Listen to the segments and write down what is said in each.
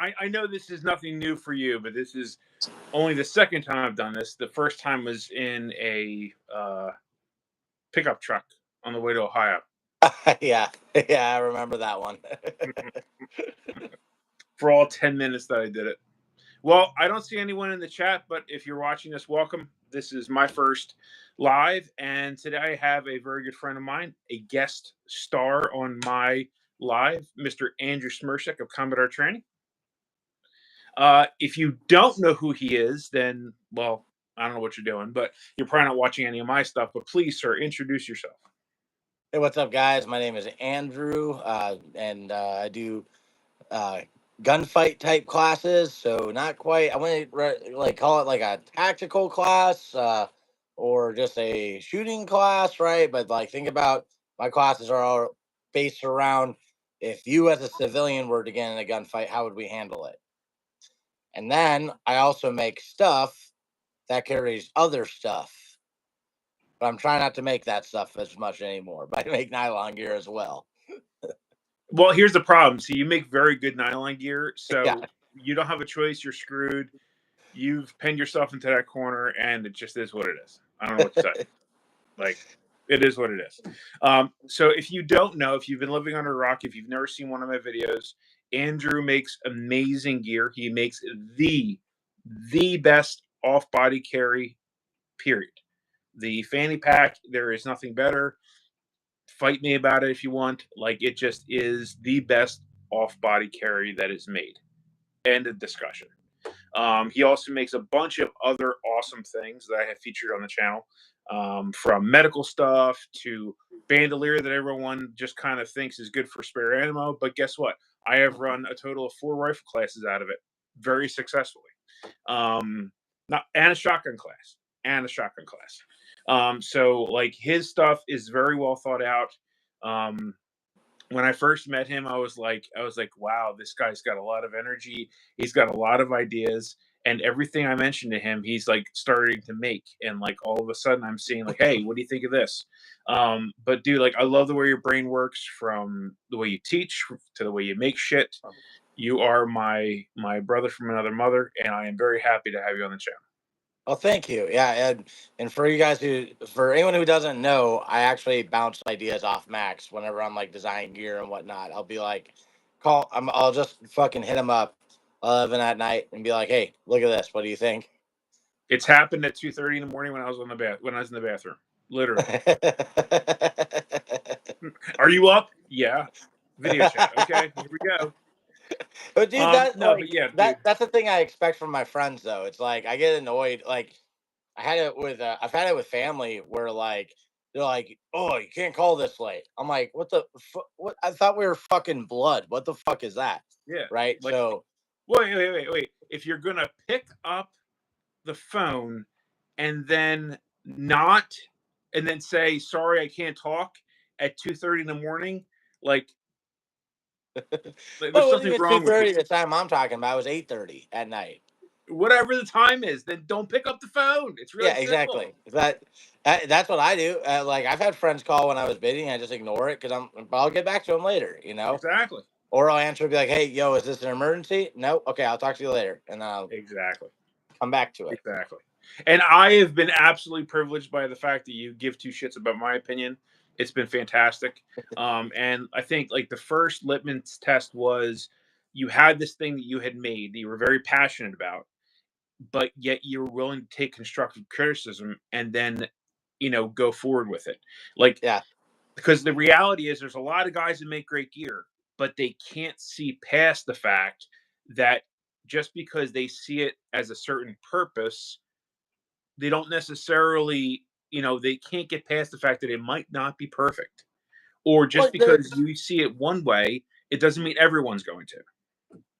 I know this is nothing new for you, but this is only the second time I've done this. The first time was in a pickup truck on the way to Ohio. Yeah, I remember that one. For all 10 minutes that I did it. Well, I don't see anyone in the chat, but if you're watching this, welcome. This is my first live, and today I have a very good friend of mine, a guest star on my live, Mr. Andrew Smirchek of Combat Art Training. If you don't know who he is, then, well, I don't know what you're doing, but you're probably not watching any of my stuff. But please, sir, introduce yourself. Hey, what's up, guys? My name is Andrew, and I do gunfight type classes. So not quite. I wouldn't like call it like a tactical class or just a shooting class, right? But like, think about my classes are all based around if you as a civilian were to get in a gunfight, how would we handle it? And then I also make stuff that carries other stuff. But I'm trying not to make that stuff as much anymore. But I make nylon gear as well. Well, here's the problem. See, you make very good nylon gear, so Yeah. you don't have a choice. You're screwed. You've pinned yourself into that corner, and it just is what it is. I don't know what to say. Like, it is what it is. So if you don't know, if you've been living under a rock, if you've never seen one of my videos, Andrew makes amazing gear. He makes the best off-body carry, period. The fanny pack, there is nothing better. Fight me about it if you want. Like, it just is the best off-body carry that is made. End of discussion. He also makes a bunch of other awesome things that I have featured on the channel, from medical stuff to bandolier that everyone just kind of thinks is good for spare ammo. But guess what? I have run a total of 4 rifle classes out of it very successfully. Not and a shotgun class. So like his stuff is very well thought out. When I first met him, I was like, wow, this guy's got a lot of energy. He's got a lot of ideas, and everything I mentioned to him, he's like starting to make. And like all of a sudden, I'm seeing like, hey, what do you think of this? But dude, like, I love the way your brain works, from the way you teach to the way you make shit. You are my brother from another mother, and I am very happy to have you on the channel. Oh, thank you. Yeah, and for you guys for anyone who doesn't know, I actually bounce ideas off Max whenever I'm like designing gear and whatnot. I'll be like, I'll just fucking hit him up 11 at night and be like, hey, look at this. What do you think? It's happened at 2:30 in the morning when I was in the bathroom. Literally. Are you up? Yeah. Video chat. Okay, here we go. But dude, that's the thing I expect from my friends though. It's like I get annoyed. Like I've had it with family where like they're like, oh, you can't call this late. I'm like, what what? I thought we were fucking blood. What the fuck is that? Yeah. Right. Like, so wait. If you're gonna pick up the phone and then say sorry, I can't talk at 2:30 in the morning, like there's something wrong with you. The time I'm talking about was 8:30 at night. Whatever the time is, then don't pick up the phone. It's really exactly. That's what I do. Like I've had friends call when I was bidding, I just ignore it because I'll get back to them later. You know. Exactly. Or I'll answer and be like, hey, yo, is this an emergency? No. Okay, I'll talk to you later, and I'll come back to it. Exactly. And I have been absolutely privileged by the fact that you give two shits about my opinion. It's been fantastic. And I think like the first litmus test was you had this thing that you had made that you were very passionate about, but yet you were willing to take constructive criticism and then, go forward with it. Like, yeah, because the reality is there's a lot of guys that make great gear, but they can't see past the fact that just because they see it as a certain purpose, they don't necessarily, they can't get past the fact that it might not be perfect. Or just because you see it one way, it doesn't mean everyone's going to.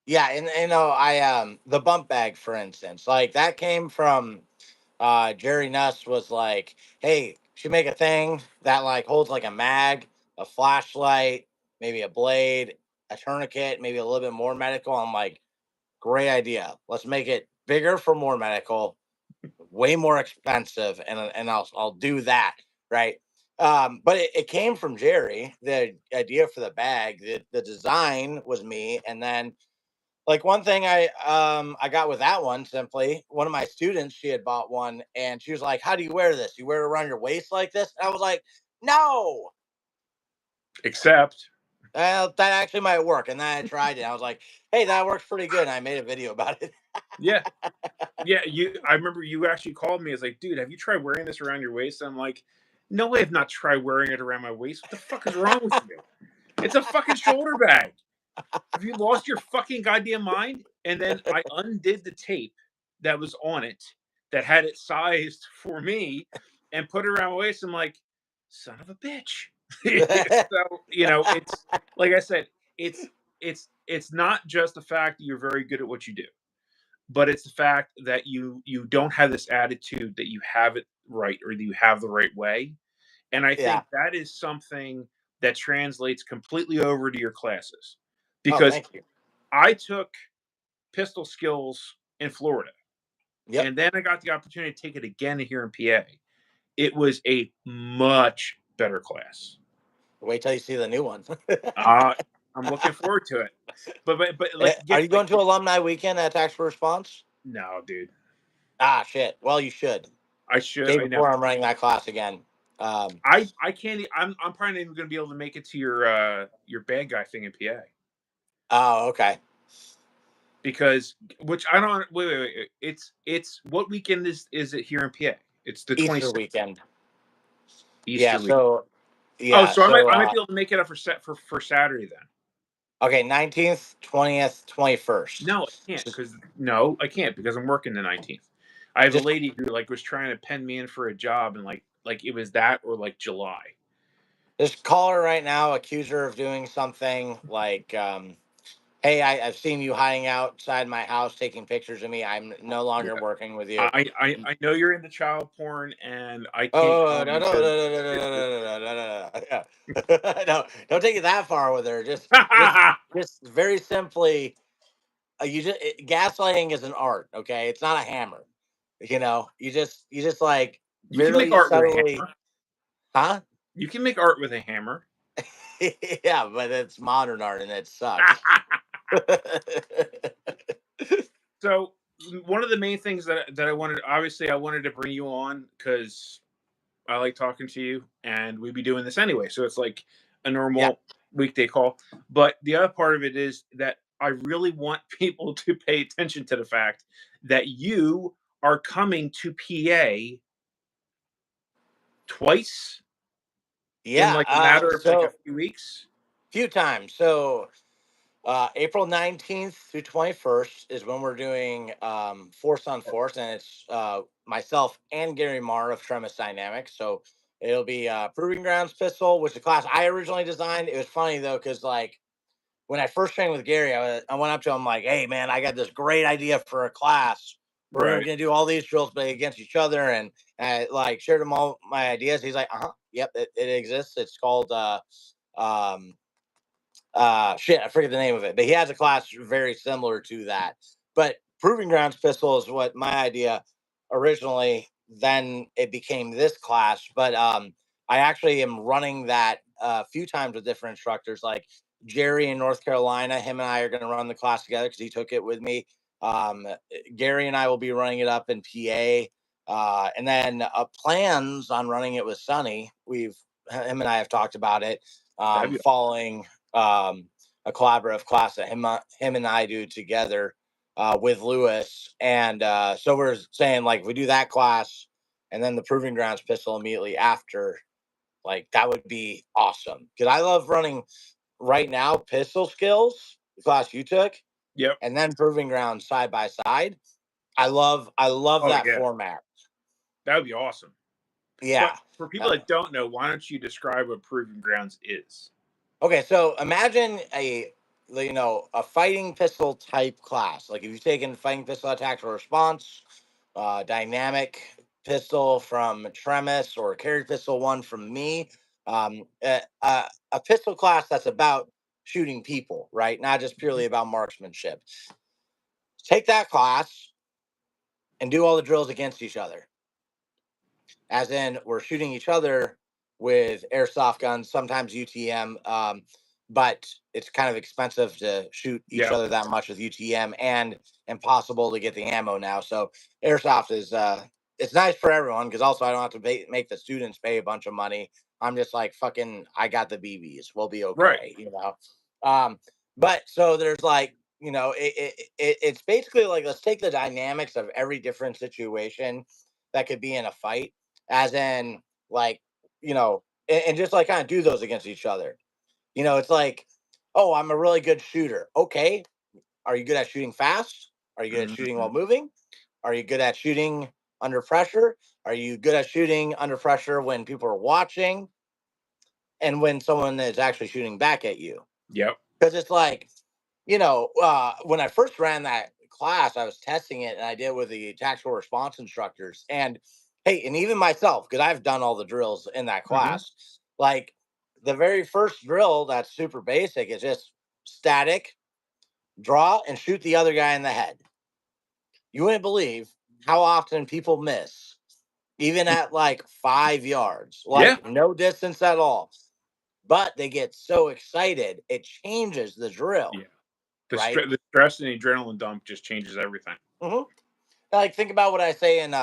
Yeah, and I the bump bag, for instance, like that came from Jerry Nuss was like, hey, should make a thing that like holds like a mag, a flashlight, maybe a blade, a tourniquet, maybe a little bit more medical. I'm like, great idea. Let's make it bigger for more medical, way more expensive, and I'll do that, right? But it came from Jerry. The idea for the bag, the design was me, and then Like one thing I got with that one, simply one of my students, she had bought one and she was like, "How do you wear this? You wear it around your waist like this?" And I was like, "No." Except, Well, that actually might work. And then I tried it. I was like, "Hey, that works pretty good." And I made a video about it. yeah, yeah. I remember you actually called me. It's like, dude, have you tried wearing this around your waist? I'm like, no, I have not tried wearing it around my waist. What the fuck is wrong with you? It's a fucking shoulder bag. Have you lost your fucking goddamn mind? And then I undid the tape that was on it that had it sized for me and put it around my waist. I'm like, son of a bitch. So, it's like I said, it's it's not just the fact that you're very good at what you do, but it's the fact that you don't have this attitude that you have it right or that you have the right way. And I Yeah. think that is something that translates completely over to your classes. Oh, Because thank you. I took pistol skills in Florida, Yep. and then I got the opportunity to take it again here in PA. It was a much better class. Wait till you see the new one. Uh, I'm looking forward to it. But like Are get you like going to alumni weekend at Tactical Response? no, dude. Ah, shit. Well, you should. I should. Day I know. before I'm running that class again. Um, I can't. I'm probably not even going to be able to make it to your bad guy thing in PA oh, okay. because which I don't. Wait. It's what weekend is it here in PA? It's the Easter 26th weekend. Yeah. Easter week. So, Oh, yeah. so I might So, be able to make it up for Saturday then. okay. 19th, 20th, 21st. No, I can't because no, I can't because I'm working the 19th. I have a Just lady who like was trying to pen me in for a job and like it was that or like July. just call her right now, accuse her of doing something like, hey, I've seen you hiding outside my house taking pictures of me. I'm no Yeah. longer working with you. I know you're into child porn and I can't Oh, come no, no, no, because no, no, no, no, no, no, no, no, no. Yeah. No, don't take it that far with her. Just very simply, gaslighting is an art. Okay, it's not a hammer. You just like you can make really art with a subtly, hammer. huh? You can make art with a hammer. Yeah, but it's modern art and it sucks. So one of the main things that I wanted, obviously, I wanted to bring you on because I like talking to you, and we'd be doing this anyway. So it's like a Yeah, normal weekday call. But the other part of it is that I really want people to pay attention to the fact that you are coming to PA twice in yeah. like a matter of like a So few weeks. few times. So April 19th through 21st is when we're doing Force on Force, and it's myself and Gary Marr of Tremis Dynamics. So it'll be Proving Grounds Pistol, which is a class I originally designed. It was funny though, because like when I first trained with Gary, I went up to him like, "Hey man, I got this great idea for a class. We're Right. gonna do all these drills, but against each other." And I like shared him all my ideas. He's like, "Uh huh, yep, it exists. It's called um, shit, I forget the name of it, but he has a class very similar to that. But Proving Grounds Pistol is what my idea originally. Then it became this class, but I actually am running that a few times with different instructors, like Jerry in North Carolina. Him and I are going to run the class together because he took it with me. Um, Gary and I will be running it up in PA. And then plans on running it with Sonny. Him and I have talked about it, That'd be following a collaborative class that him and I do together with Lewis. And so we're saying like if we do that class and then the Proving Grounds pistol immediately after, like that would be awesome. Because I love running right now pistol skills, the class you took, yep. and then Proving Grounds side by side. I love Oh that yeah, format. that would be awesome. But Yeah. for people Uh, that don't know, why don't you describe what Proving Grounds is? Okay, so imagine a fighting pistol type class. Like if you've taken fighting pistol tactical response, dynamic pistol from Tremis, or carry pistol one from me, a pistol class that's about shooting people, right? Not just purely about marksmanship. Take that class and do all the drills against each other. As in, we're shooting each other with airsoft guns, sometimes UTM, but it's kind of expensive to shoot each Yeah. other that much with UTM, and impossible to get the ammo now. So airsoft is it's nice for everyone, because also I don't have to make the students pay a bunch of money. I'm just like, fucking, I got the BBs. We'll be Right. okay, But so there's like, it's basically like, let's take the dynamics of every different situation that could be in a fight, as in, like, and just like kind of do those against each other. It's like, oh, I'm a really good shooter. Okay, are you good at shooting fast? Are you good at shooting Mhm. while moving? Are you good at shooting under pressure? Are you good at shooting under pressure when people are watching and when someone is actually shooting back at you? Yep. Because it's like, when I first ran that class, I was testing it, and I did with the tactical response instructors. And hey, and even myself, because I've done all the drills in that Mhm. class, like the very first drill that's super basic is just static, draw, and shoot the other guy in the head. You wouldn't believe how often people miss, even at like 5 yards, Yeah. like no distance at all. But they get so excited, it changes the drill, Yeah. right? The stress and adrenaline dump just changes everything. hmm Like, think about what I say in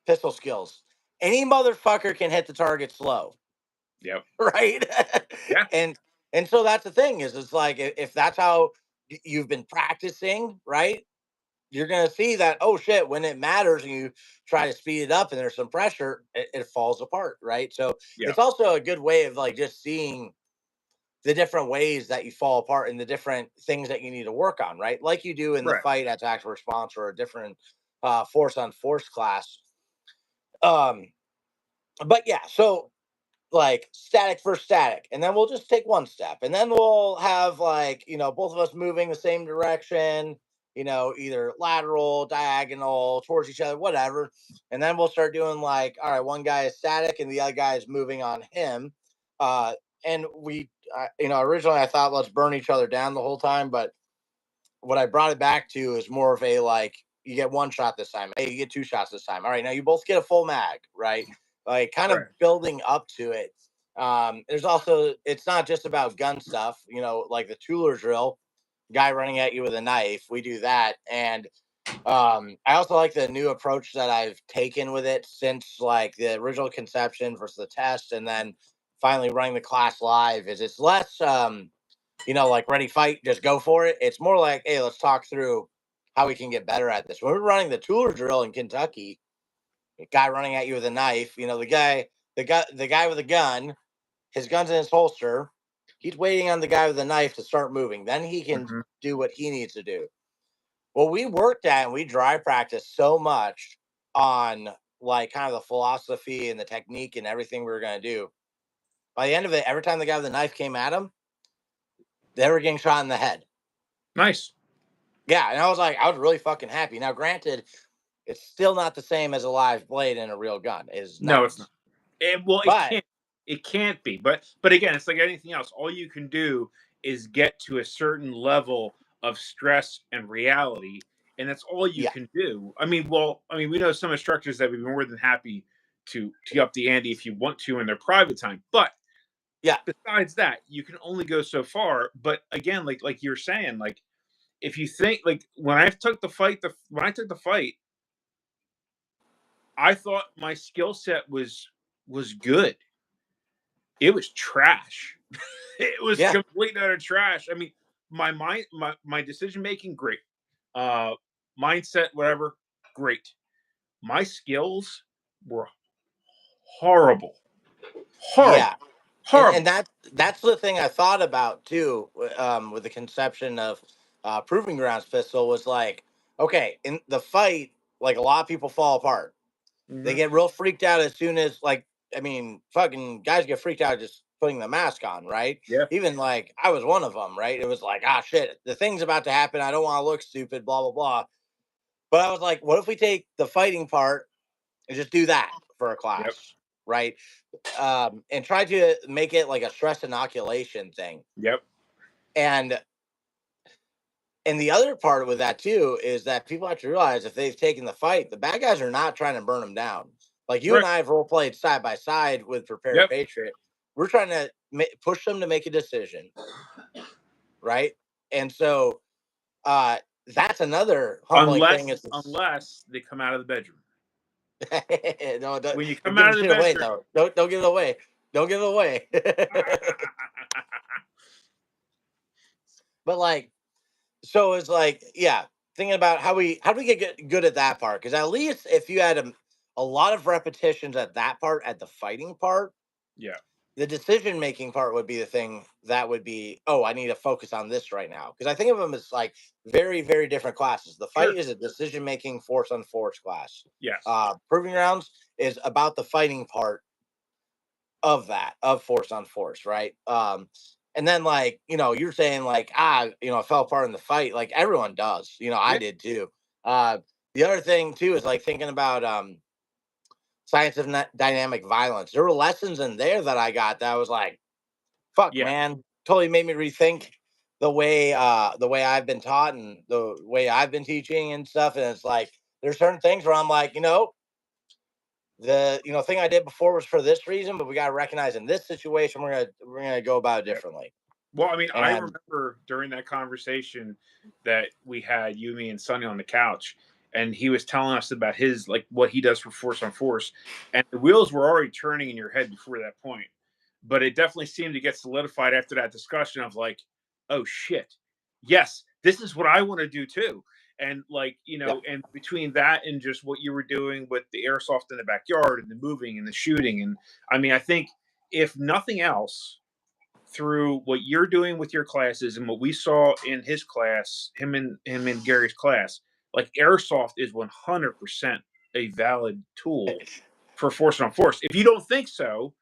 pistol skills. Any motherfucker can hit the target slow, Yep. right? Yeah. and and so that's the thing, is it's like, if that's how you've been practicing, right? You're gonna see that, oh shit, when it matters and you try to speed it up and there's some pressure, it falls apart, right? So Yeah. it's also a good way of like just seeing the different ways that you fall apart and the different things that you need to work on, right? Like you do in the Right. fight at tactical response, or a different force on force class. Um, but yeah, so like static for static, and then we'll just take one step, and then we'll have, like, both of us moving the same direction, either lateral, diagonal, towards each other, whatever. And then we'll start doing, like, all right, one guy is static and the other guy is moving on him. And originally I thought, let's burn each other down the whole time, but what I brought it back to is more of a, like, you get one shot this time. Hey, you get two shots this time. All right, now you both get a full mag, right? Like, kind of Right. building up to it. There's also, it's not just about gun stuff, like the Tueler drill, guy running at you with a knife. We do that. And I also like the new approach that I've taken with it since, like, the original conception versus the test, and then finally running the class live. Is it's less like ready, fight, just go for it. It's more like, hey, let's talk through how we can get better at this. When we're running the Tueler drill in Kentucky, a guy running at you with a knife, the guy with a gun, his gun's in his holster. He's waiting on the guy with the knife to start moving. Then he can Mhm. do what he needs to do. Well, we worked at and we dry practiced so much on, like, kind of the philosophy and the technique and everything we were going to do. By the end of it, every time the guy with the knife came at him, they were getting shot in the head. Nice. Yeah, and I was really fucking happy. Now, granted, it's still not the same as a live blade in a real gun. It is No, not. it's not. Well, it But can't. It can't be. But again, it's like anything else. All you can do is get to a certain level of stress and reality, and that's all you yeah, can do. We know some instructors that would be more than happy to up the ante if you want to in their private time. But yeah, besides that, you can only go so far. But again, like you're saying, like if you think like when I took the fight, I thought my skill set was good. It was trash. It was yeah, complete and utter trash. I mean, my decision making, great. Uh, Mindset, whatever, great. My skills were horrible, horrible, yeah. And horrible. that's the thing I thought about too, with the conception of proving grounds pistol, was like, okay, in the fight, like, a lot of people fall apart. They Mhm. get real freaked out as soon as, like, I mean, fucking guys get freaked out just putting the mask on, right? Yeah. Even, like, I was one of them, right? It was like, ah, shit, the thing's about to happen. I don't want to look stupid, blah blah blah. But I was like, what if we take the fighting part and just do that for a Yep. class, right? And try to make it like a stress inoculation thing. Yep. And the other part with that too is that people have to realize, if they've taken the fight, the bad guys are not trying to burn them down. Like, you and Right. I have role played side by side with Prepared Yep. Patriot. We're trying to push them to make a decision. right? And so that's another humbling thing. Is Unless they come out of the bedroom. no, When you don't come give out the of the shit away bedroom. though. Don't give it away. Don't give it away. But like, so it's like, yeah, thinking about how do we get good at that part? Because at least if you had a lot of repetitions at that part, at the fighting part, Yeah. the decision making part would be the thing that would be, oh, I need to focus on this right now. Because I think of them as like very, very different classes. The fight Sure. is a decision making force on force class. Yes. Proving grounds is about the fighting part of that, of force on force, right? And then like, you're saying like, I fell apart in the fight. Like everyone does, I Yeah. did too. Uh, the other thing too is like thinking about science of dynamic violence. There were lessons in there that I got that I was like, fuck, Yeah. man, totally made me rethink the way I've been taught and the way I've been teaching and stuff. And it's like there's certain things where I'm like, the thing I did before was for this reason, but we got to recognize in this situation we're gonna go about it Yeah. differently. Well, I mean, I And remember during that conversation that we had, you, me, and Sonny on the couch, and he was telling us about his like what he does for force on force, and the wheels were already turning in your head before that point, but it definitely seemed to get solidified after that discussion of like, oh shit, yes, this is what I want to do too, and like yeah, and between that and just what you were doing with the airsoft in the backyard and the moving and the shooting, and I mean, I think if nothing else through what you're doing with your classes and what we saw in his class, him and Gary's class, like airsoft is 100% a valid tool for force on force. If you don't think so,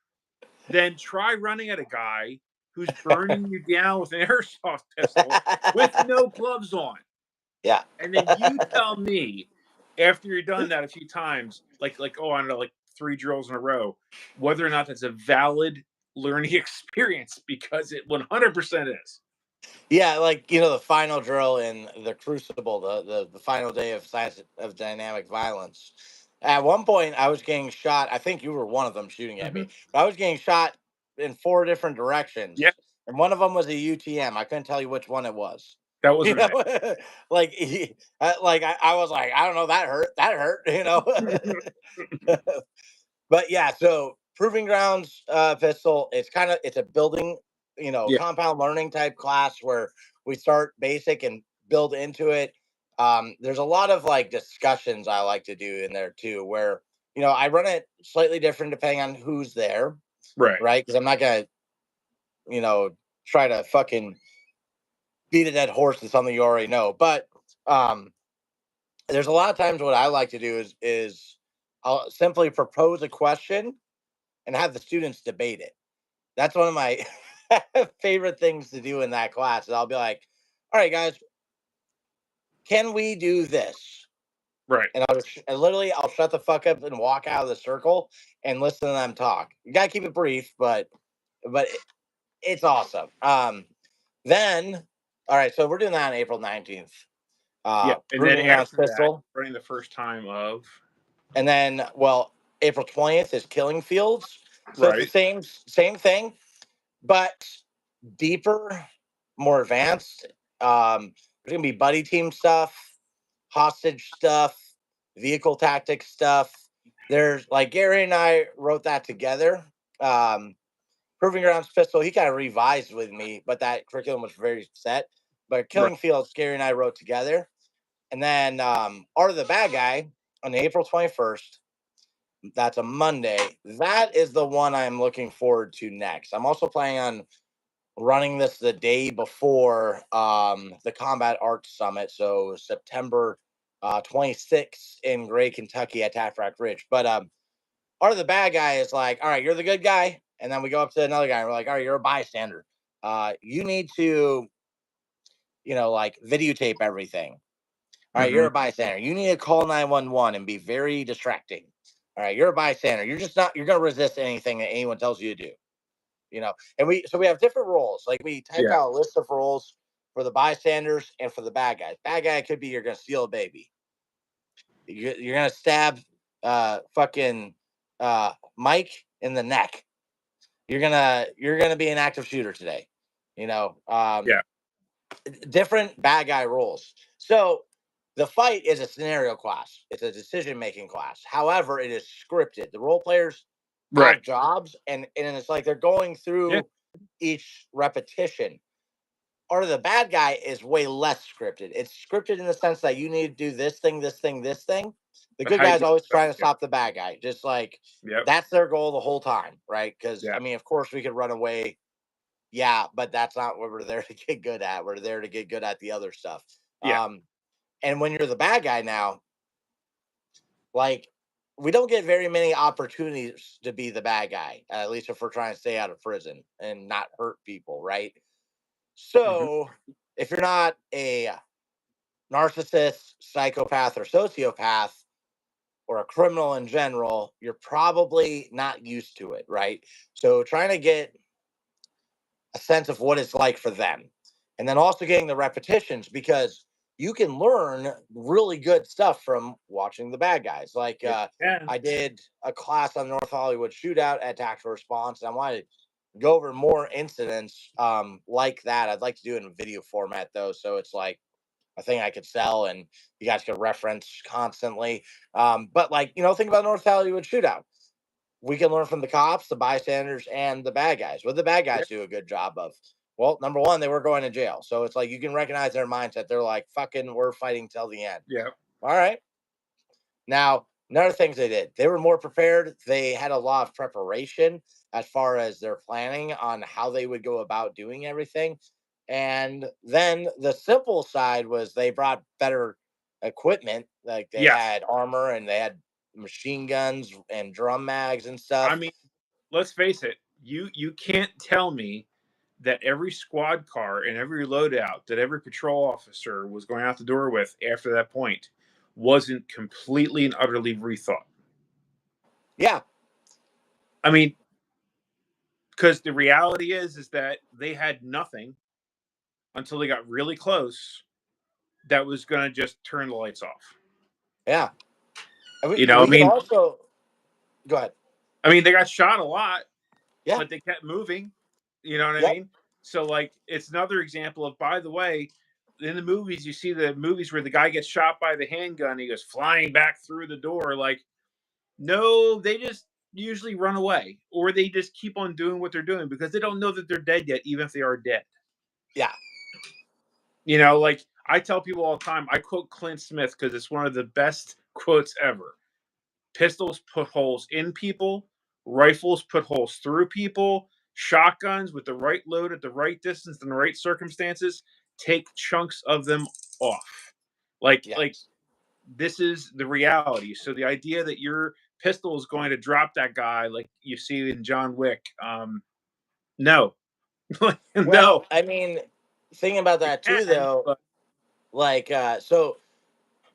then try running at a guy who's burning you down with an airsoft pistol with no gloves on. yeah. And then you tell me after you're done that a few times, like oh, I don't know, like 3 drills in a row, whether or not that's a valid learning experience because it 100% is. Yeah, like the final drill in the Crucible, the final day of Science of Dynamic Violence. At one point, I was getting shot. I think you were one of them shooting at me. Mhm. But I was getting shot in 4 different Yeah, directions, and one of them was a UTM. I couldn't tell you which one it was. that You wasn't know, like I was like, I don't know, that hurt. That hurt. me. But yeah, so proving grounds pistol, it's a building, Yeah, compound learning type class where we start basic and build into it. There's a lot of like discussions I like to do in there too, where I run it slightly different depending on who's there, right. right? Because I'm not gonna, you know, try to fucking beat a dead horse to something you already know. But um, there's a lot of times what I like to do is I'll simply propose a question and have the students debate it. That's one of my favorite things to do in that class. Is I'll be like, "All right, guys, can we do this?" Right. And I'll shut the fuck up and walk out of the circle and listen to them talk. You gotta keep it brief, but it's awesome. Then, all right, so we're doing that on April 19th. Yeah, and then Proving Grounds after that, Pistol, running the first time of and then April 20th is Killing Fields. So it's the right. same thing, but deeper, more advanced. There's gonna be buddy team stuff, hostage stuff, vehicle tactics stuff. There's like Gary and I wrote that together. Um, Proving Grounds Pistol, he kind of revised with me, but that curriculum was very set. But Right. Killing Fields, Gary and I wrote together. And then Art of the Bad Guy on April 21st. That's a Monday. That is the one I'm looking forward to next. I'm also planning on running this the day before the Combat Arts Summit, so September 26th in Gray, Kentucky at Taffrack Ridge. But Art of the Bad Guy is like, all right, you're the good guy, and then we go up to another guy and we're like, all right, you're a bystander. You need to, like videotape everything. All right, you're Hmm. a bystander. You need to call 911 and be very distracting. All right, you're a bystander. You're just not. You're gonna resist anything that anyone tells you to do. And we have different roles. Like we typed Yeah. out a list of roles for the bystanders and for the bad guys. Bad guy could be you're gonna steal a baby. You're gonna stab fucking Mike in the neck. You're gonna be an active shooter today. You know. Yeah. different bad guy roles. So the fight is a scenario class. It's a decision making class. However, it is scripted. The role players Right. have jobs, and it's like they're going through each repetition. Or the bad guy is way less scripted. It's scripted in the sense that you need to do this thing, this thing, this thing. The good guy's always trying to stop the bad guy. Just like that's their goal the whole time, right? Because I mean, of course, we could run away. Yeah, but that's not what we're there to get good at. We're there to get good at the other stuff. Yeah. And when you're the bad guy now, like we don't get very many opportunities to be the bad guy, at least if we're trying to stay out of prison and not hurt people, right? So if you're not a narcissist, psychopath, or sociopath, or a criminal in general, you're probably not used to it, right? So trying to get a sense of what it's like for them. And then also getting the repetitions because you can learn really good stuff from watching the bad guys. Like I did a class on North Hollywood shootout at Tactical Response, and I wanted to go over more incidents like that. I'd like to do it in video format though, so it's like a thing I could sell and you guys could reference constantly. But like, think about North Hollywood shootout. We can learn from the cops, the bystanders, and the bad guys. What the bad guys do a good job of? Well, number one, they were going to jail. So it's like you can recognize their mindset. They're like, fucking, we're fighting till the end. Yeah. All right. Now, another things they did, they were more prepared. They had a lot of preparation as far as their planning on how they would go about doing everything. And then the simple side was they brought better equipment. Like they had armor and they had machine guns and drum mags and stuff. I mean, let's face it. You can't tell me that every squad car and every loadout that every patrol officer was going out the door with after that point wasn't completely and utterly rethought. Yeah. I mean, because the reality is that they had nothing until they got really close that was going to just turn the lights off. Yeah. We can also go ahead. I mean, they got shot a lot, yeah, but they kept moving. You know what I mean? So, like, it's another example of, by the way, in the movies, you see the movies where the guy gets shot by the handgun, he goes flying back through the door. Like, no, they just usually run away, or they just keep on doing what they're doing because they don't know that they're dead yet, even if they are dead. Yeah. Like I tell people all the time, I quote Clint Smith because it's one of the best quotes ever. Pistols put holes in people, rifles put holes through people, shotguns with the right load at the right distance in the right circumstances take chunks of them off. Like this is the reality. So the idea that your pistol is going to drop that guy like you see in John Wick, no. Well, I mean, thinking about that too, though, like, so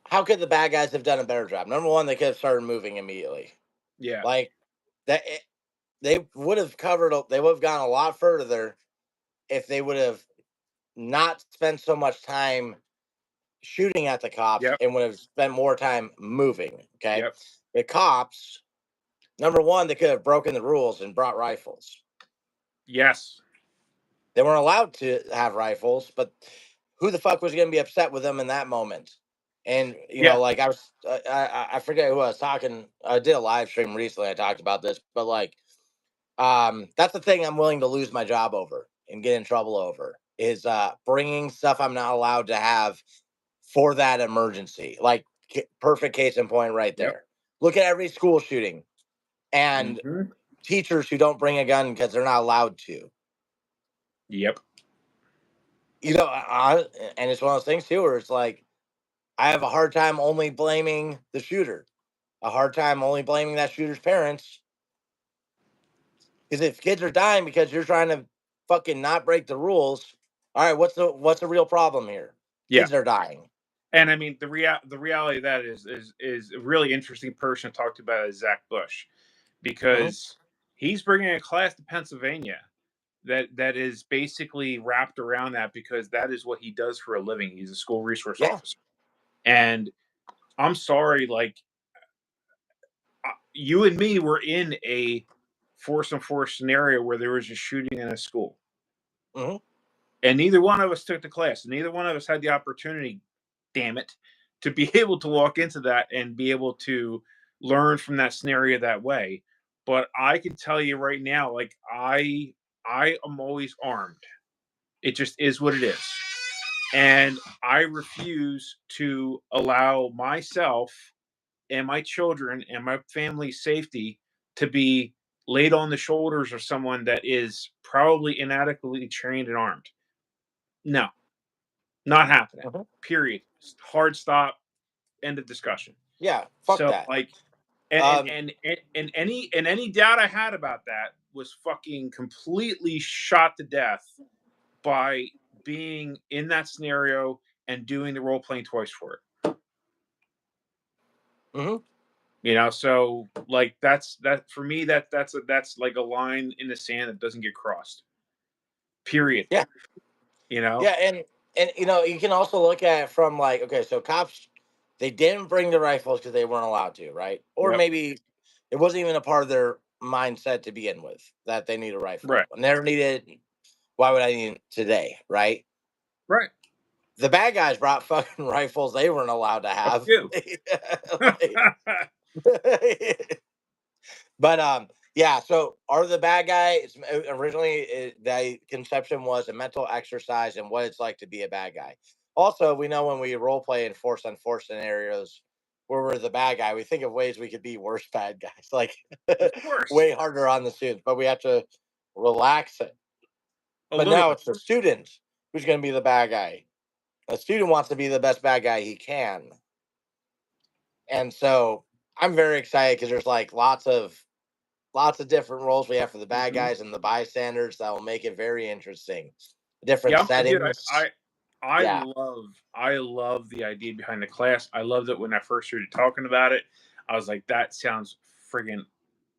how could the bad guys have done a better job? Number one, they could have started moving immediately. Yeah. Like that, they would have covered. They would have gone a lot further if they would have not spent so much time shooting at the cops and would have spent more time moving. Okay. The cops, number one, they could have broken the rules and brought rifles. Yes. They weren't allowed to have rifles, but who the fuck was going to be upset with them in that moment? And like I was, I forget who I was talking. I did a live stream recently. I talked about this, but like, that's the thing I'm willing to lose my job over and get in trouble over is bringing stuff I'm not allowed to have for that emergency. Like perfect case in point, right there. Look at every school shooting and teachers who don't bring a gun because they're not allowed to. Yep. And it's one of those things too, where it's like, I have a hard time only blaming the shooter, a hard time only blaming that shooter's parents. Because if kids are dying because you're trying to fucking not break the rules, all right, what's the real problem here? Kids are dying. And I mean, the reality of that is a really interesting person to talk to about is Zach Bush, because he's bringing a class to Pennsylvania that is basically wrapped around that because that is what he does for a living. He's a school resource officer, and I'm sorry, like you and me were in a force and force scenario where there was a shooting in a school. And neither one of us took the class. Neither one of us had the opportunity, damn it, to be able to walk into that and be able to learn from that scenario that way. But I can tell you right now, like I am always armed. It just is what it is. And I refuse to allow myself and my children and my family's safety to be laid on the shoulders of someone that is probably inadequately trained and armed. No, not happening. Mhm. Period. Hard stop. End of discussion. Yeah, fuck So that. like, Um, and any doubt I had about that was fucking completely shot to death by being in that scenario and doing the role playing twice for it. mhm. So like that for me that's like a line in the sand that doesn't get crossed. Period. Yeah, You know? yeah, and you can also look at it from like, okay, so cops, they didn't bring the rifles because they weren't allowed to, right? Or Yep. maybe it wasn't even a part of their mindset to begin with that they need a rifle. Right. Never needed. Why would I need it today, right? Right. The bad guys brought fucking rifles they weren't allowed to Fuck have. you. Like, but yeah, so are the bad guys originally the conception was a mental exercise and what it's like to be a bad guy. Also, we know when we role play in force on force scenarios where we're the bad guy, we think of ways we could be worse bad guys, like Of course. way harder on the students, but we have to relax it. A But little now bit. it's the student who's going to be the bad guy. The student wants to be the best bad guy he can. And so I'm very excited because there's like lots of different roles we have for the bad Mhm. guys and the bystanders that will make it very interesting. Different Yeah, dude, settings. Yeah. I love the idea behind the class. I loved it when I first started talking about it. I was like, that sounds friggin'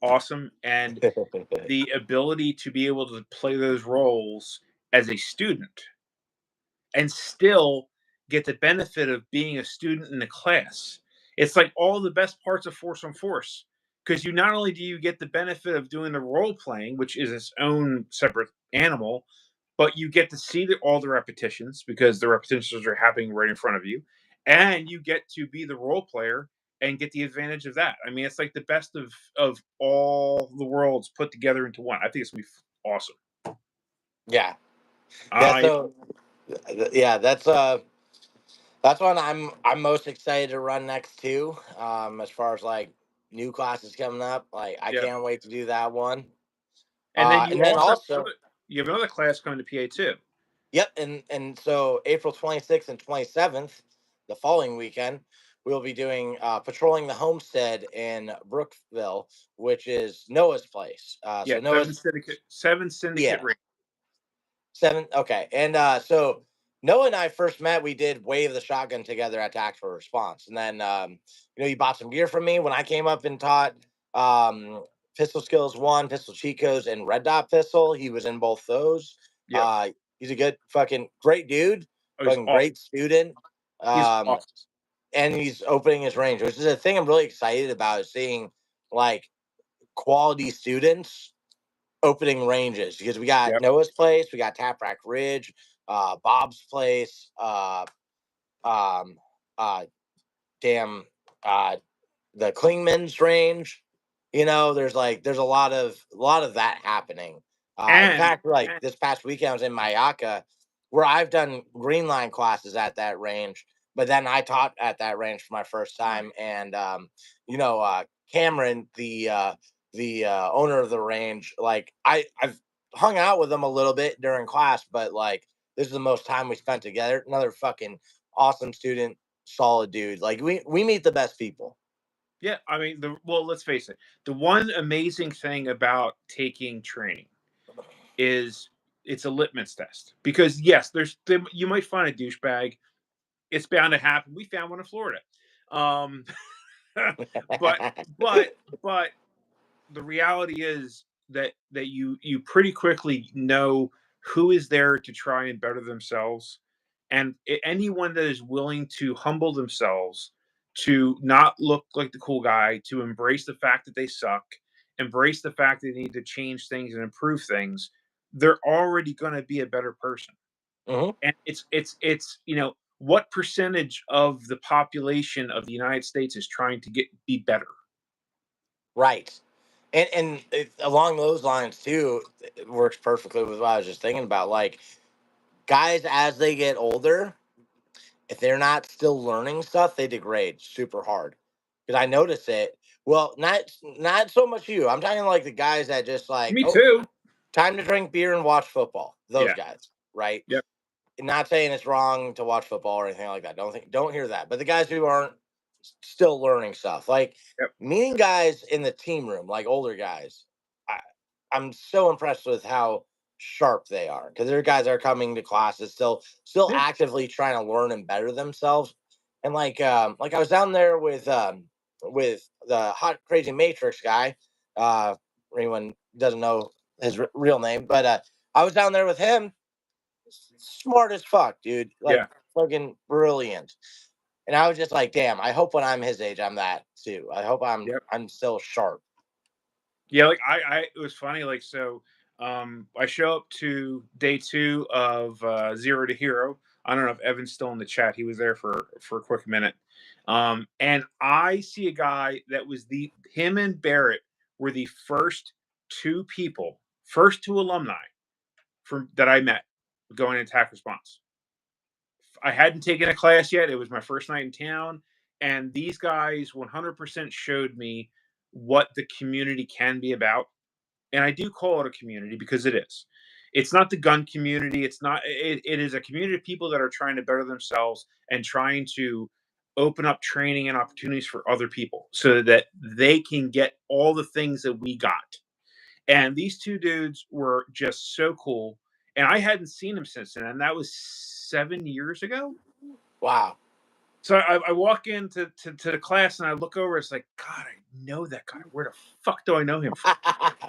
awesome. And the ability to be able to play those roles as a student and still get the benefit of being a student in the class. It's like all the best parts of Force on Force because you not only do you get the benefit of doing the role playing, which is its own separate animal, but you get to see all the repetitions because the repetitions are happening right in front of you, and you get to be the role player and get the advantage of that. I mean, it's like the best of all the worlds put together into one. I think it's gonna be awesome. Yeah. Yeah. I So yeah, that's one I'm most excited to run next to. As far as like new classes coming up, like I Yeah. can't wait to do that one. And then And you then also have also, another class coming to PA too. yep, and so April 26th and 27th, the following weekend, we'll be doing patrolling the homestead in Brookville, which is Noah's place. Yeah, So Noah's, seven syndicate yeah, rings. seven. Okay, and so Noah and I first met. We did wave the shotgun together at Tactical Response, and then he bought some gear from me when I came up and taught Pistol Skills One, Pistol Cheat Codes, and Red Dot Pistol. He was in both those. Yep. Uh, he's a good fucking great dude, Oh, he's fucking awesome. great student. He's Um, awesome. and he's opening his range, which is a thing I'm really excited about. Is seeing like quality students opening ranges because we got Yep. Noah's place, we got Taprack Ridge, Bob's place, um, uh, damn, uh, the Klingman's range. There's a lot of that happening. In And fact, like this past weekend, I was in Mayaka, where I've done green line classes at that range, but then I taught at that range for my first time, and Cameron, the owner of the range, like I've hung out with him a little bit during class, but like this is the most time we spent together. Another fucking awesome student, solid dude. Like we meet the best people. yeah, I mean, let's face it. The one amazing thing about taking training is it's a litmus test. Because yes, you might find a douchebag. It's bound to happen. We found one in Florida. Um, but but but the reality is that you pretty quickly know who is there to try and better themselves, and anyone that is willing to humble themselves, to not look like the cool guy, to embrace the fact that they suck, embrace the fact that they need to change things and improve things, they're already going to be a better person. Hmm. And it's what percentage of the population of the United States is trying to be better? Right. And along those lines too, it works perfectly with what I was just thinking about. Like guys, as they get older, if they're not still learning stuff, they degrade super hard. Because I notice it. Well, not so much you. I'm talking like the guys that just like, Me oh, too. time to drink beer and watch football. Those Yeah. guys, right? Yep. Not saying it's wrong to watch football or anything like that. Don't hear that. But the guys who aren't still learning stuff, like Yep. meeting guys in the team room, like older guys, I, I'm so impressed with how sharp they are because there are guys that are coming to classes still Yeah. actively trying to learn and better themselves. And like I was down there with the hot crazy matrix guy. Anyone doesn't know his real name, but I was down there with him, smart as fuck, dude. Like Yeah. fucking brilliant. And I was just like, damn, I hope when I'm his age I'm that too. I hope I'm Yep. I'm still sharp. Yeah, like it was funny. Like, so, I show up to day 2 of Zero to Hero. I don't know if Evan's still in the chat. He was there for a quick minute. And I see a guy that was him and Barrett were the first two alumni from that I met going into attack response. I hadn't taken a class yet. It was my first night in town, and these guys 100% showed me what the community can be about. And I do call it a community because it is. It's not the gun community. It's not. It is a community of people that are trying to better themselves and trying to open up training and opportunities for other people so that they can get all the things that we got. And these two dudes were just so cool. And I hadn't seen them since then. And that was 7 years ago. Wow. So I walk into the class and I look over. It's like, God, I know that guy. Where the fuck do I know him from?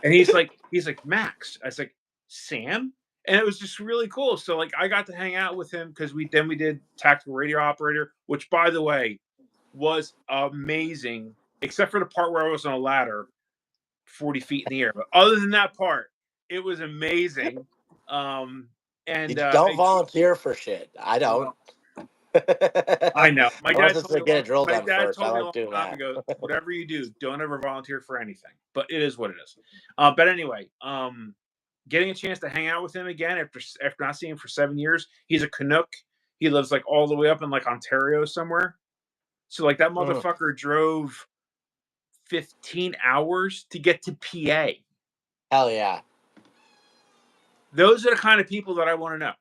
And he's like Max. I was like, Sam? And it was just really cool. So like I got to hang out with him because we did tactical radio operator, which by the way was amazing, except for the part where I was on a ladder 40 feet in the air. But other than that part, it was amazing. Um You and don't volunteer for shit. I don't. well, I know. Unless it's to get a drill My done dad first. I told me a like long doing time that. ago, whatever you do, don't ever volunteer for anything. But it is what it is. But anyway, getting a chance to hang out with him again after not seeing him for 7 years. He's a Canuck. He lives like all the way up in like Ontario somewhere. So like that Mhm. motherfucker drove 15 hours to get to PA. Hell yeah. Those are the kind of people that I want to know.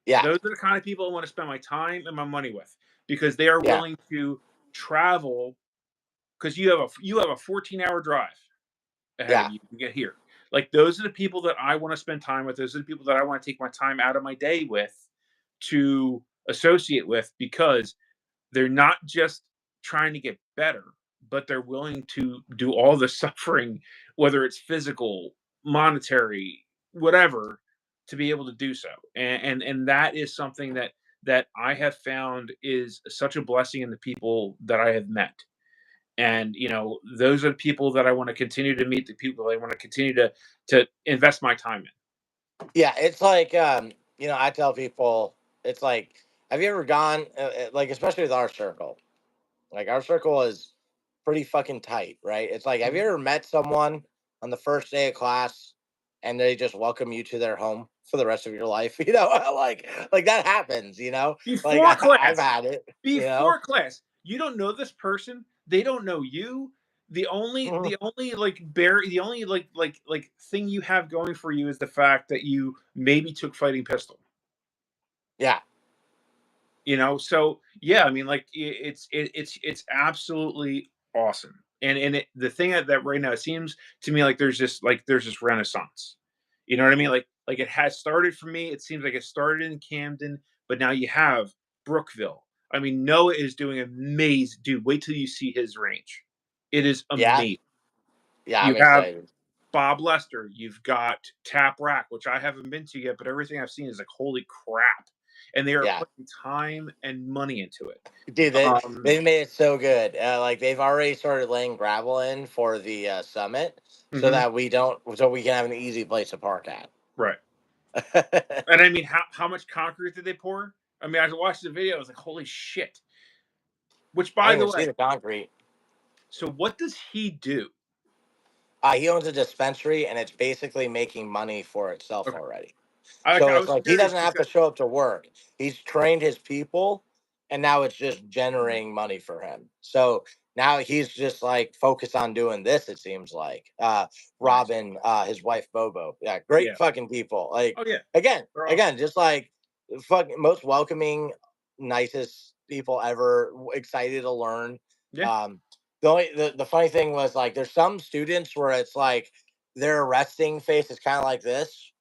Yeah. Those are the kind of people I want to spend my time and my money with because they are Yeah. willing to travel because you have a 14-hour drive ahead of Yeah. you to get here. Like those are the people that I want to spend time with. Those are the people that I want to take my time out of my day with to associate with because they're not just trying to get better, but they're willing to do all the suffering, whether it's physical, monetary, whatever, to be able to do so. And that is something that I have found is such a blessing in the people that I have met. And those are the people that I want to continue to meet, the people I want to continue to invest my time in. Yeah. It's like I tell people it's like, have you ever gone like especially with our circle? Like our circle is pretty fucking tight, right? It's like, have you Mhm. ever met someone on the first day of class and they just welcome you to their home for the rest of your life? Like that happens, Like Before I've class, had it, before class, you don't know this person. They don't know you. The only, Mhm. the only like the only like thing you have going for you is the fact that you maybe took fighting pistol. Yeah, So yeah, I mean, like it's absolutely awesome. And the thing that right now it seems to me like there's this renaissance. You know what I mean? Like it has started for me. It seems like it started in Camden, but now you have Brookville. I mean, Noah is doing amazing, dude. Wait till you see his range. It is yeah, amazing. yeah. You I'm have excited. Bob Lester. You've got Tap Rack, which I haven't been to yet, but everything I've seen is like, holy crap. And they are Yeah, putting time and money into it. dude, Um, they made it so good. Like they've already started laying gravel in for the summit, so mhm, that we don't, so we can have an easy place to park at. right. And I mean, how much concrete did they pour? I mean, I watched the video. I was like, holy shit. Which, I by didn't the even see way, the concrete. so what does he do? He owns a dispensary, and it's basically making money for itself Okay, already. I So it's was like he curious doesn't have to because show up to work. He's trained his people, and now it's just generating money for him. So now he's just like focused on doing this. It seems like nice. Robin, his wife Bobo, yeah, great Yeah. fucking people. Like Oh yeah, again, they're awesome. again, just like fucking most welcoming, nicest people ever. Excited to learn. Yeah. Um, the funny thing was like there's some students where it's like their resting face is kind of like this.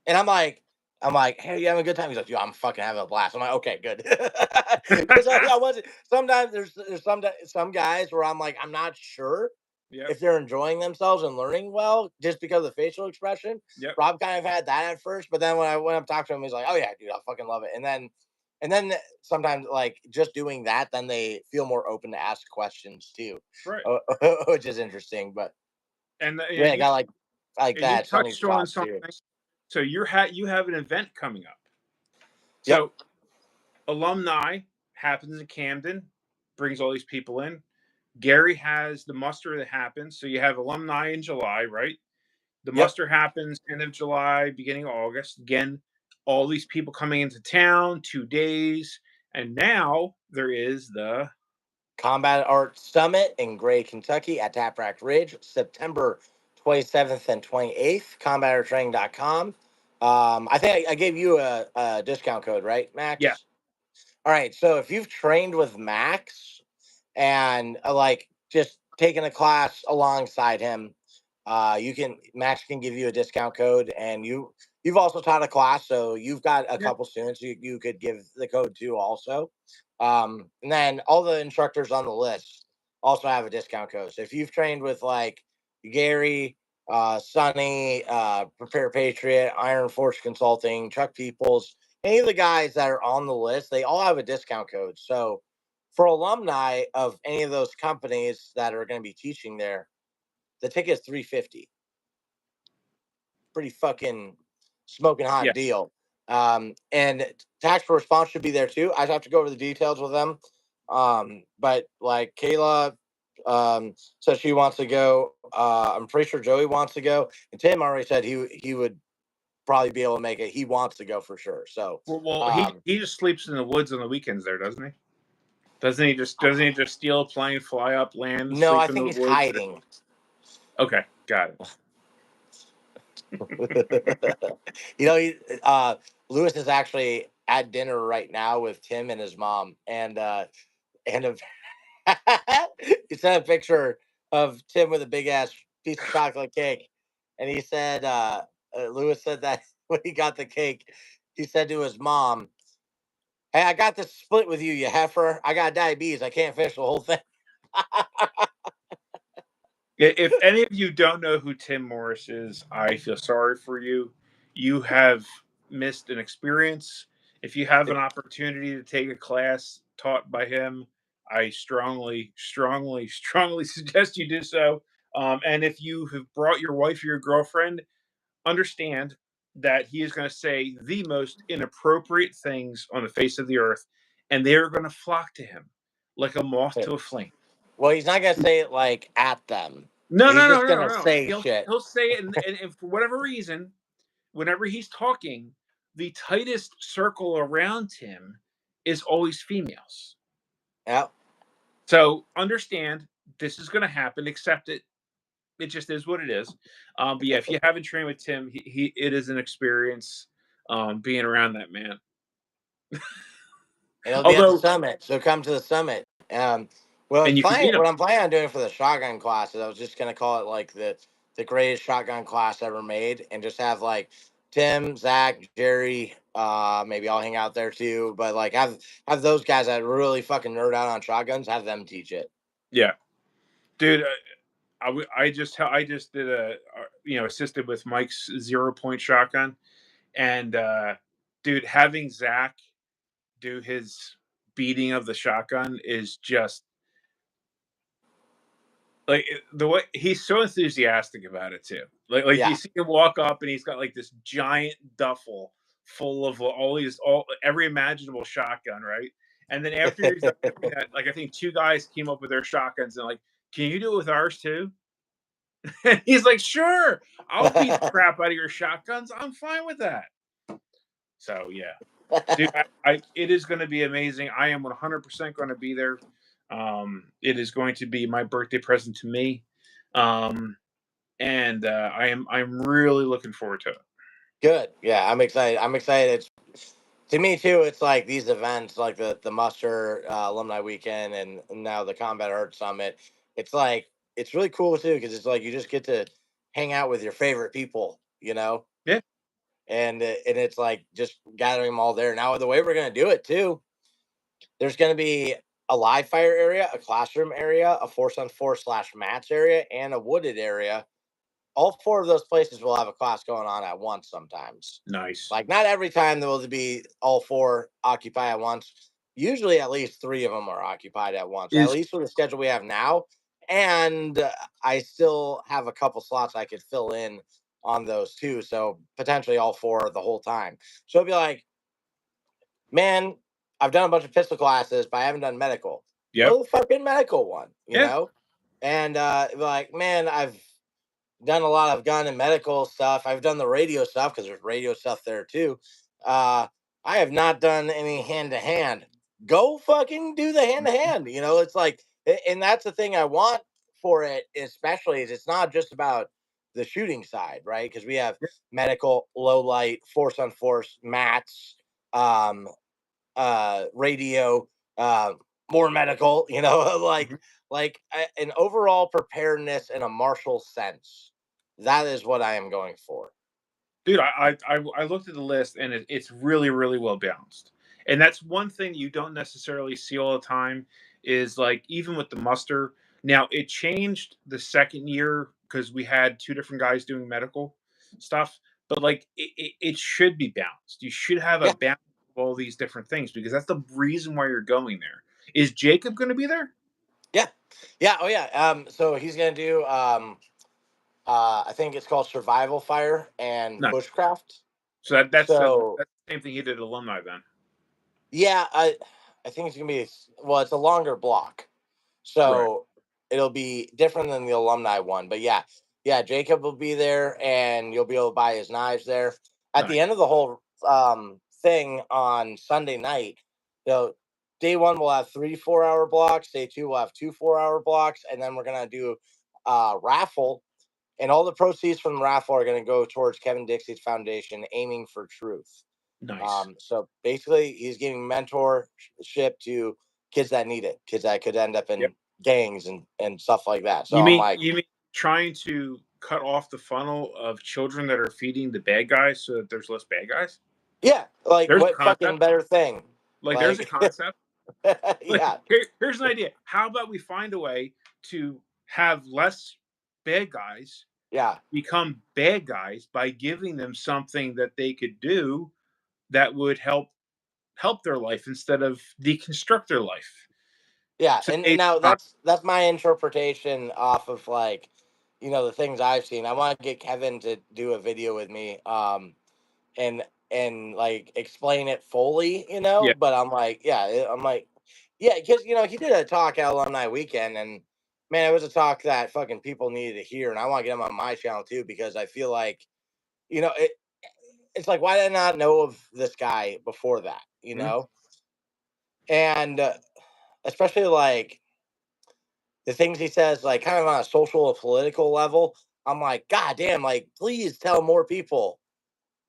And I'm like, hey, you having a good time? He's like, yo, I'm fucking having a blast. I'm like, okay, good. Because I wasn't. Sometimes there's some guys where I'm like, I'm not sure Yep. if they're enjoying themselves and learning well just because of the facial expression. Yep. Rob kind of had that at first, but then when I went up to talk to him, he's like, oh yeah, dude, I fucking love it. And then sometimes like just doing that, then they feel more open to ask questions too, Right. which is interesting. But And yeah, I got like and you that funny touched on spots too. something. So you have an event coming up. Yep. So alumni happens in Camden, brings all these people in. Gary has the muster that happens. So you have alumni in July, right? The Yep. muster happens end of July, beginning of August. Again, all these people coming into town, 2 days. And now there is the Combat Arts Summit in Gray, Kentucky at Taprack Ridge, September 27th and 28th. CombatarTraining.com. I think I gave you a discount code, right, yeah, Max? All right. So if you've trained with Max and like just taken a class alongside him, you can Max can give you a discount code, and you've also taught a class, so you've got a yeah, couple students you could give the code to also. And then all the instructors on the list also have a discount code. So if you've trained with like Gary, Sonny, Prepare Patriot, Iron Force Consulting, Chuck Peoples, any of the guys that are on the list, they all have a discount code. So for alumni of any of those companies that are going to be teaching there, the ticket is 350. Pretty fucking smoking hot yeah. deal. And tax for response should be there too. I have to go over the details with them. But like Kayla says she wants to go. I'm pretty sure Joey wants to go. And Tim already said he would probably be able to make it. He wants to go for sure. So Well, um he just sleeps in the woods on the weekends there, doesn't he? Doesn't he just steal a plane, fly up, land, no, I sleep in think the he's woods? hiding. Okay, got it. You know, Lewis is actually at dinner right now with Tim and his mom, and he sent a picture of Tim with a big ass piece of chocolate cake, and he said, Lewis said that when he got the cake, he said to his mom, "Hey, I got this split with you, you heifer. I got diabetes. I can't finish the whole thing." If any of you don't know who Tim Morris is, I feel sorry for you. You have missed an experience. If you have an opportunity to take a class taught by him, I strongly, strongly, strongly suggest you do so. And if you have brought your wife or your girlfriend, understand that he is going to say the most inappropriate things on the face of the earth, and they are going to flock to him like a moth to a flame. Well, he's not gonna say it like at them. No, He's no, no, just no, gonna no. say shit. He'll say it, and for whatever reason, whenever he's talking, the tightest circle around him is always females. Yep. So understand this is going to happen. Accept it. It just is what it is. But yeah, if you haven't trained with Tim, he it is an experience being around that man. And it'll be at the Although, summit. So come to the summit. Well, and you can meet him. what I'm planning on doing for the shotgun classes, I was just gonna call it like the greatest shotgun class ever made, and just have like Tim, Zach, Jerry. Maybe I'll hang out there too. But like have those guys that really fucking nerd out on shotguns, have them teach it. Yeah, dude. I just did assisted with Mike's 0 point shotgun, and dude, having Zach do his beating of the shotgun is just like the way he's so enthusiastic about it too. Like you Yeah. see him walk up and he's got like this giant duffel full of all every imaginable shotgun, right? And then after he's done doing that, like I think two guys came up with their shotguns and like, can you do it with ours too? And he's like, sure, I'll beat the crap out of your shotguns. I'm fine with that. So yeah, dude, it is going to be amazing. I am 100% going to be there. It is going to be my birthday present to me, um, and I'm really looking forward to it. Good. Yeah, I'm excited. I'm excited. It's to me too. It's like these events, like the Muster Alumni Weekend, and now the Combat Arts Summit. It's like it's really cool too because it's like you just get to hang out with your favorite people, Yeah, and it's like just gathering them all there. Now the way we're gonna do it too, there's gonna be a live fire area, a classroom area, a force on force slash mats area, and a wooded area. All four of those places will have a class going on at once sometimes. nice. Like not every time there will be all four occupied at once. Usually at least three of them are occupied at once, at Is least with the schedule we have now. And I still have a couple slots I could fill in on those too. So potentially all four the whole time. So it'd be like, man, I've done a bunch of pistol classes, but I haven't done medical. yep, Go to the fucking medical one, yeah, And like, man, I've done a lot of gun and medical stuff. I've done the radio stuff because there's radio stuff there too. Uh, I have not done any hand to hand. Go fucking do the hand to hand. It's like, and that's the thing I want for it, especially is it's not just about the shooting side, right? Because we have medical, low light, force on force, mats, um, radio, uh, more medical, like mhm. an overall preparedness in a martial sense. That is what I am going for. Dude. I looked at the list and it's really really well balanced. And that's one thing you don't necessarily see all the time is like even with the muster. Now it changed the second year because we had two different guys doing medical stuff, but like it should be balanced. You should have a Yeah, balance of all these different things because that's the reason why you're going there. Is Jacob going to be there? yeah, yeah. Oh yeah. So he's gonna do. I think it's called Survival Fire and No. Bushcraft. So So that's the same thing he did at alumni then. yeah, I think it's gonna be well. It's a longer block, Right. so it'll be different than the alumni one. But yeah, yeah, Jacob will be there, and you'll be able to buy his knives there. At Nice. the end of the whole thing on Sunday night, you know, day one we'll have 3 4-hour blocks. Day two we'll have 2 4-hour blocks, and then we're gonna do raffle, and all the proceeds from the raffle are gonna go towards Kevin Dixie's foundation, Aiming for Truth. Nice. So basically, he's giving mentorship to kids that need it, kids that could end up Yep. in gangs and stuff like that. So You I'm mean like, you mean trying to cut off the funnel of children that are feeding the bad guys so that there's less bad guys? yeah, like There's a what fucking concept. better thing? Like there's a Like, concept. Like yeah, here's an idea. How about we find a way to have less bad guys yeah, become bad guys by giving them something that they could do that would help their life instead of deconstruct their life. yeah. So And they now that's my interpretation off of like, the things I've seen. I want to get Kevin to do a video with me, and like explain it fully, yeah. But I'm like, yeah, I'm like, yeah, because he did a talk at Alumni Weekend, and man, it was a talk that fucking people needed to hear, and I want to get him on my channel too because I feel like, it's like why did I not know of this guy before that, Mhm. and especially like the things he says, like kind of on a social or political level. I'm like, God damn, like please tell more people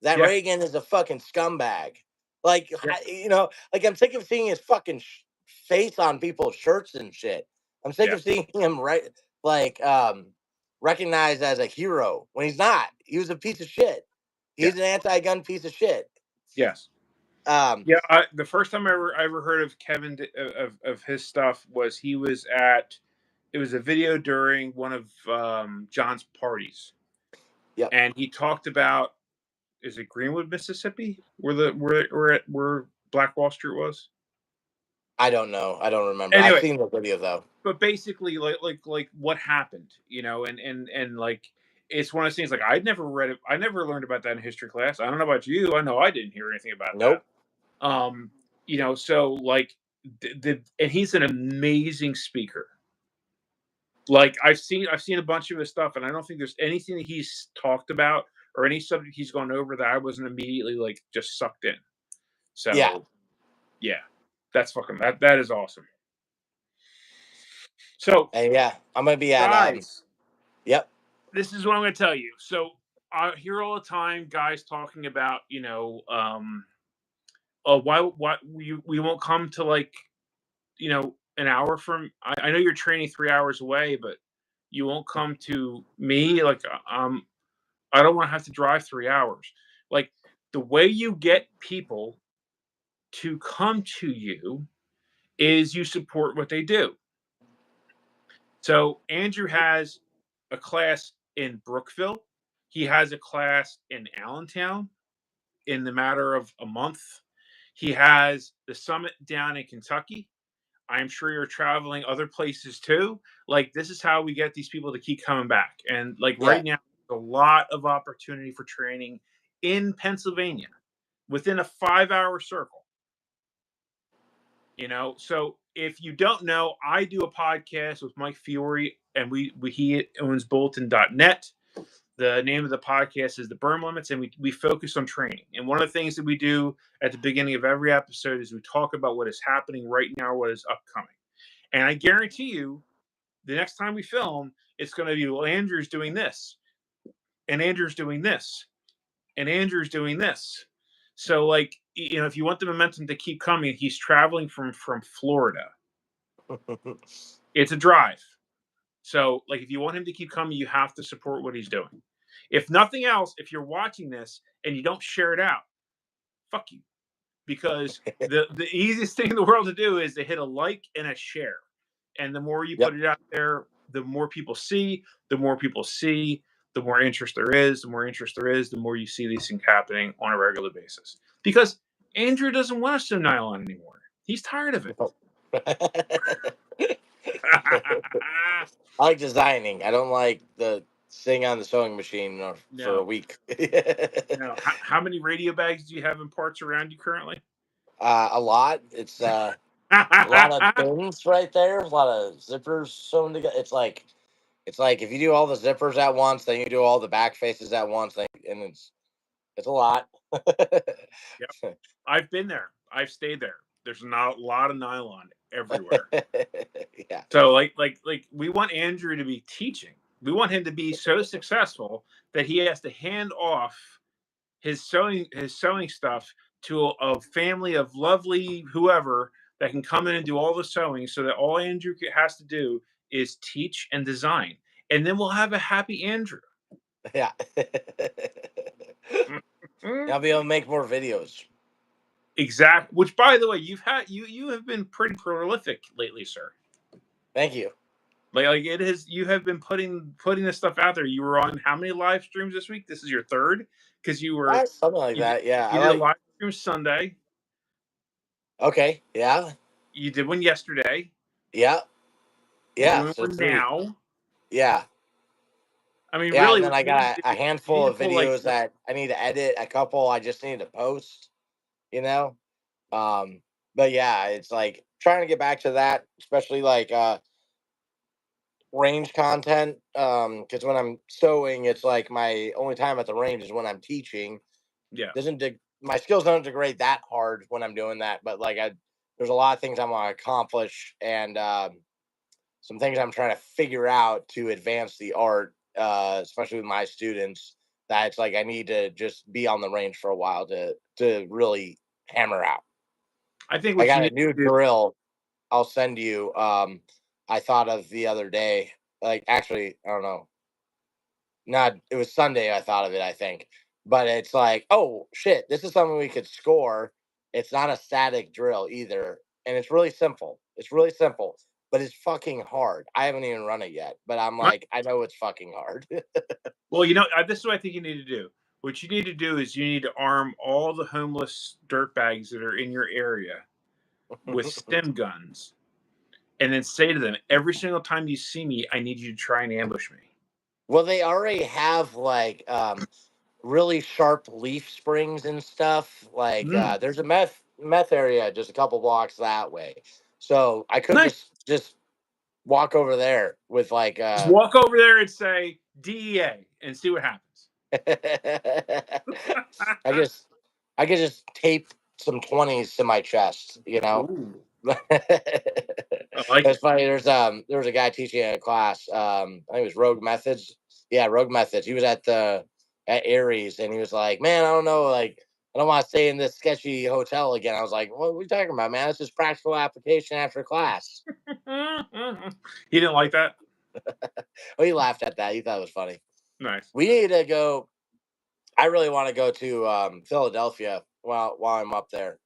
that Yeah. Reagan is a fucking scumbag. Like, Yeah. like I'm sick of seeing his fucking face on people's shirts and shit. I'm sick Yeah. of seeing him like recognized as a hero when he's not. He was a piece of shit. He's an Yes. anti-gun piece of shit. Yes. Um, Yeah, the first time I ever heard of of his stuff was he was at it was a video during one of John's parties, yep. and he talked about is it Greenwood, Mississippi, where the where Black Wall Street was? I don't know. I don't remember. I've Anyway, seen the video though. but basically, like what happened, and like it's one of those things. Like I'd never read it. I never learned about that in history class. I don't know about you. I know I didn't hear anything about Nope. that. So like and he's an amazing speaker. Like I've seen a bunch of his stuff, and I don't think there's anything that he's talked about or any subject he's gone over that I wasn't immediately like just sucked in. So Yeah. yeah, that's fucking that is awesome. So And yeah, I'm gonna be at guys, Yep. this is what I'm going to tell you. So I hear all the time guys talking about, oh, why we won't come to like, an hour from. I know you're training 3 hours away, but you won't come to me. Like, I don't want to have to drive 3 hours. Like the way you get people to come to you is you support what they do. So Andrew has a class in Brookville. He has a class in Allentown in the matter of a month. He has the summit down in Kentucky. I'm sure you're traveling other places too. Like this is how we get these people to keep coming back. And like Yeah. right now, there's a lot of opportunity for training in Pennsylvania within a 5-hour circle. So if you don't know, I do a podcast with Mike Fiore, and he owns bulletin.net. The name of the podcast is The Berm Limits, and we focus on training. And one of the things that we do at the beginning of every episode is we talk about what is happening right now, what is upcoming. And I guarantee you, the next time we film, it's going to be, well, Andrew's doing this, and Andrew's doing this, and Andrew's doing this. So, like, if you want the momentum to keep coming, he's traveling from Florida. It's a drive. So, like, if you want him to keep coming, you have to support what he's doing. If nothing else, if you're watching this and you don't share it out, fuck you. Because the easiest thing in the world to do is to hit a like and a share. And the more you put it out there, the more people see, the more interest there is, the more you see these things happening on a regular basis. Because Andrew doesn't want to sew nylon anymore. He's tired of it. I like designing. I don't like the sitting on the sewing machine for a week. How many radio bags do you have in parts around you currently? A lot. It's a lot of things right there. A lot of zippers sewn together. It's like if you do all the zippers at once, then you do all the back faces at once, and it's a lot. Yep. I've been there. I've stayed there. There's not a lot of nylon everywhere. Yeah. So like we want Andrew to be teaching. We want him to be so successful that he has to hand off his sewing stuff to a family of lovely whoever that can come in and do all the sewing, so that all Andrew has to do is teach and design, and then we'll have a happy Andrew. Yeah. I'll be able to make more videos. Exactly. Which, by the way, you have been pretty prolific lately, sir. Thank you. Like it is. You have been putting this stuff out there. You were on how many live streams this week? This is your third, because you were something like that. Yeah. You did a live stream Sunday. Okay. Yeah. You did one yesterday. Yeah. Yeah. So now. Yeah. I mean, yeah, really, and then I got a handful of videos that I need to edit. A couple I just need to post. But yeah, it's like trying to get back to that, especially like range content. Because when I'm sewing, it's like my only time at the range is when I'm teaching. Yeah. My skills don't degrade that hard when I'm doing that, but like there's a lot of things I want to accomplish, and some things I'm trying to figure out to advance the art, especially with my students. That it's like I need to just be on the range for a while to really hammer out. I think I got a new drill I'll send you. I thought of the other day. Like, actually, I don't know. It was Sunday I thought of it, I think. But it's like, oh shit, this is something we could score. It's not a static drill either, and it's really simple. But it's fucking hard. I haven't even run it yet, but I'm like, I know it's fucking hard. Well, this is what I think you need to do. What you need to do is you need to arm all the homeless dirtbags that are in your area with stem guns, and then say to them, every single time you see me, I need you to try and ambush me. Well, they already have like really sharp leaf springs and stuff. Like there's a meth area just a couple blocks that way, so I could Nice. just walk over there with like Just walk over there and say DEA and see what happens. I could just tape some 20s to my chest, you know. Ooh, I like It's it. funny. There was a guy teaching in a class. I think it was Rogue Methods. Yeah, Rogue Methods. He was at Aries, and he was like, "Man, I don't know, like, I don't want to stay in this sketchy hotel again." I was like, "What are we talking about, man? It's just practical application after class." He didn't like that. Oh, he laughed at that. He thought it was funny. Nice. We need to go. I really want to go to Philadelphia while I'm up there.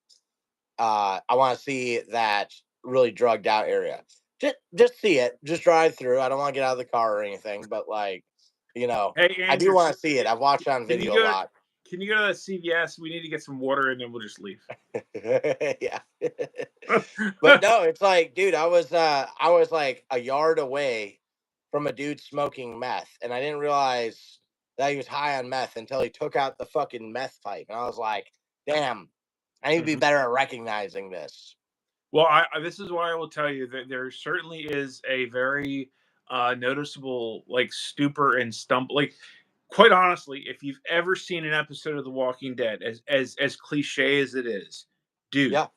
I want to see that really drugged out area. Just see it. Just drive through. I don't want to get out of the car or anything, but like, Hey, I do Andrew, want to see it. I've watched it on can you video a go? lot. Can you go to that CVS? We need to get some water, and then we'll just leave. Yeah. But no, it's like, dude, I was like a yard away from a dude smoking meth, and I didn't realize that he was high on meth until he took out the fucking meth pipe, and I was like, damn, I need to be better at recognizing this. Well, this is why I will tell you that there certainly is a very noticeable like stupor and stumble. Like, quite honestly, if you've ever seen an episode of The Walking Dead, as cliche as it is, dude, Yeah.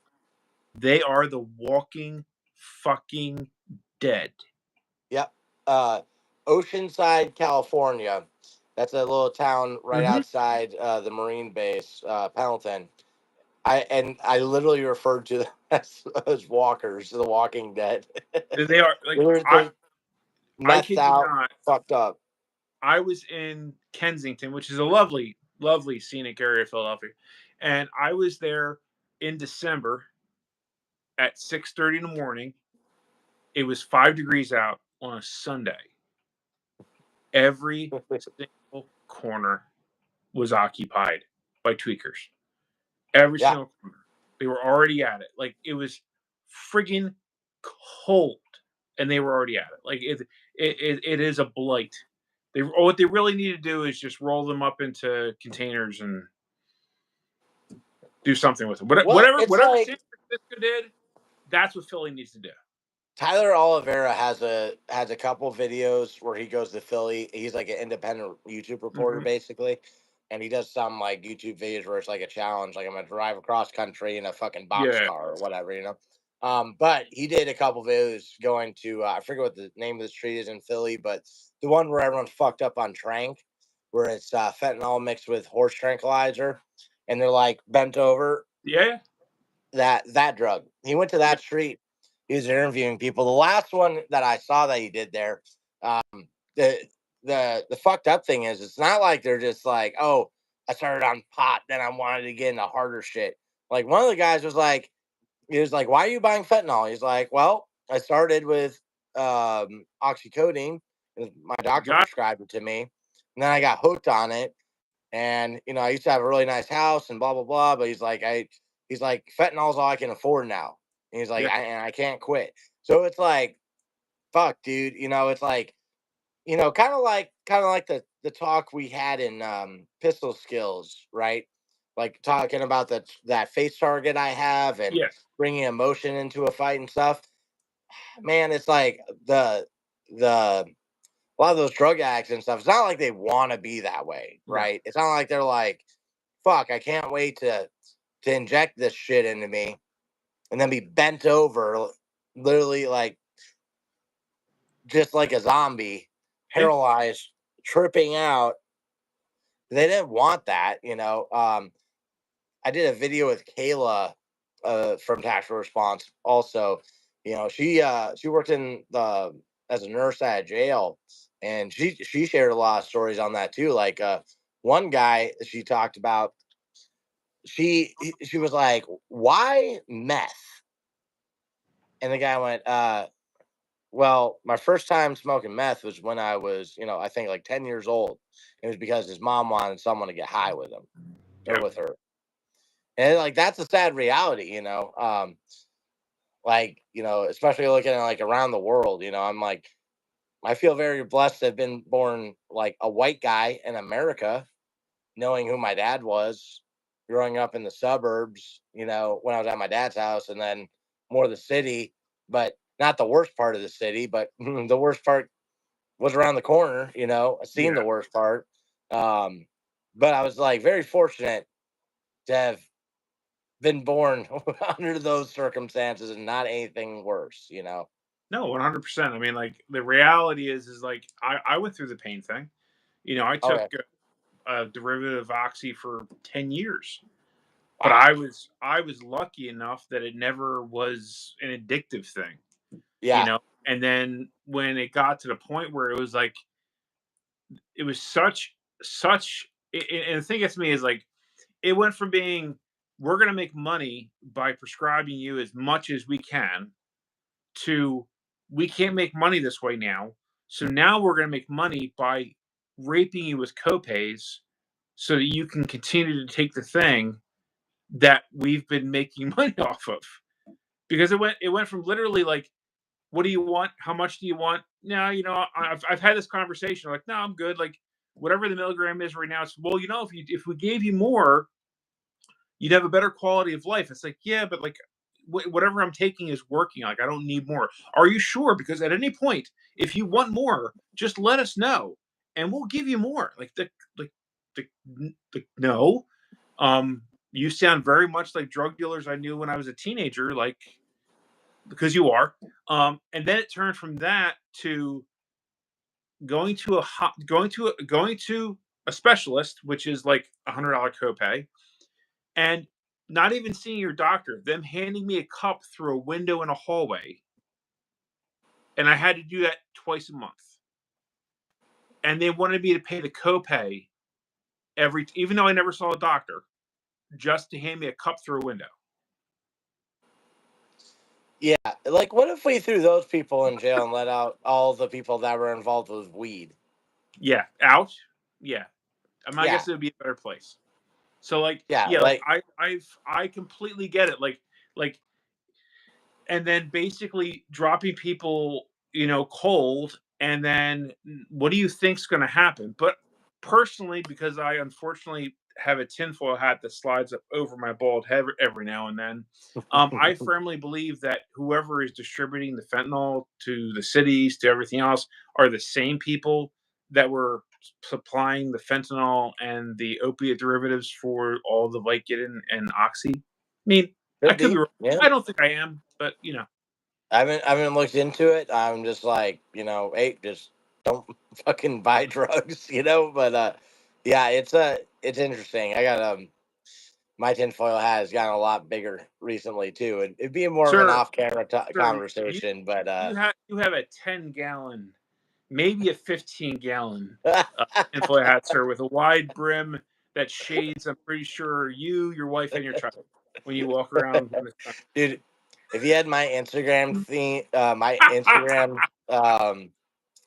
they are the walking fucking dead. Yep. Oceanside, California. That's a little town right Mhm. outside the Marine base, Pendleton. I literally referred to them as walkers, the Walking Dead. They are like They're I methed kid you out, not. fucked up. I was in Kensington, which is a lovely, lovely scenic area of Philadelphia, and I was there in December at 6:30 in the morning. It was 5 degrees out on a Sunday. Every single corner was occupied by tweakers. Every Yeah. single corner. They were already at it. Like, it was friggin' cold, and they were already at it. Like, it is a blight. What they really need to do is just roll them up into containers and do something with them. Well, it's Whatever like San Francisco did, that's what Philly needs to do. Tyler Oliveira has a couple videos where he goes to Philly. He's like an independent YouTube reporter Mhm. basically, and he does some like YouTube videos where it's like a challenge, like I'm gonna drive across country in a fucking box Yeah. car or whatever, But he did a couple videos going to I forget what the name of the street is in Philly, but the one where everyone's fucked up on Trank, where it's fentanyl mixed with horse tranquilizer, and they're like bent over Yeah. that drug. He went to Yeah. that street. He was interviewing people. The last one that I saw that he did there, um, the the fucked up thing is it's not like they're just like, oh, I started on pot, then I wanted to get into harder shit. Like one of the guys was like, he was like, why are you buying fentanyl? He's like, well, I started with oxycodone. My doctor Got prescribed it to me, and then I got hooked on it. And I used to have a really nice house and blah blah blah. But he's like fentanyl's all I can afford now. And he's like, yeah. I can't quit. So it's like, fuck, dude. It's like, kind of like the talk we had in Pistol Skills, right? Like talking about that face target I have and Yes. bringing emotion into a fight and stuff. Man, it's like the a lot of those drug addicts and stuff, it's not like they want to be that way, No. right? It's not like they're like, fuck, I can't wait to inject this shit into me and then be bent over, literally like just like a zombie, Yeah. paralyzed, tripping out. They didn't want that. I did a video with Kayla from Tactical Response also. She worked in the as a nurse at a jail, and she shared a lot of stories on that too. Like one guy she talked about, she was like, "Why meth?" And the guy went, "Well, my first time smoking meth was when I was, I think like 10 years old. It was because his mom wanted someone to get high with him or Yeah. with her." And like that's a sad reality. like, especially looking at like around the world, I'm like, I feel very blessed to have been born like a white guy in America, knowing who my dad was, growing up in the suburbs, when I was at my dad's house, and then more the city, but not the worst part of the city, but the worst part was around the corner, I seen the Yeah. worst part. Um, but I was like very fortunate to have been born under those circumstances and not anything worse. No, 100%. I mean, like the reality is like I went through the pain thing. I took Okay. a derivative of Oxy for 10 years. But Wow. I was lucky enough that it never was an addictive thing, you Yeah. know? And then when it got to the point where it was like it was such and the thing gets me is like it went from being we're gonna make money by prescribing you as much as we can to we can't make money this way now. So now we're gonna make money by raping you with copays so that you can continue to take the thing that we've been making money off of. Because it went from literally like, "What do you want? How much do you want?" "No, I've had this conversation." Like, "No, I'm good." Like, whatever the milligram is right now, it's, "Well, if we gave you more, you'd have a better quality of life." It's like, "Yeah, but like whatever I'm taking is working. Like, I don't need more." "Are you sure? Because at any point, if you want more, just let us know and we'll give you more." Like no. Um you sound very much like drug dealers I knew when I was a teenager, like because you are. And then it turned from that to going to a specialist, which is like $100 copay, and not even seeing your doctor. Them handing me a cup through a window in a hallway, and I had to do that twice a month. And they wanted me to pay the copay even though I never saw a doctor, just to hand me a cup through a window. Yeah. Like, what if we threw those people in jail and let out all the people that were involved with weed? Yeah, out. Yeah, I Yeah. guess it would be a better place. So like, Yeah. yeah, like Like, I completely get it. Like, and then basically dropping people, cold, and then what do you think's going to happen? But personally, because I unfortunately have a tinfoil hat that slides up over my bald head every now and then, I firmly believe that whoever is distributing the fentanyl to the cities, to everything else, are the same people that were supplying the fentanyl and the opiate derivatives for all the Vicodin and Oxy. I mean, I could could be be. wrong. Yeah. I don't think I am, but I haven't looked into it. I'm just like, hey, just don't fucking buy drugs. But yeah, it's interesting. I got my tinfoil hat has gotten a lot bigger recently too, and it'd be more of an sir, off-camera sir, you conversation. But you have a 10-gallon, maybe a 15-gallon tinfoil hat, sir, with a wide brim that shades. I'm pretty sure you, your wife, and your child when you walk around in the sun. dude, if you had my Instagram my Instagram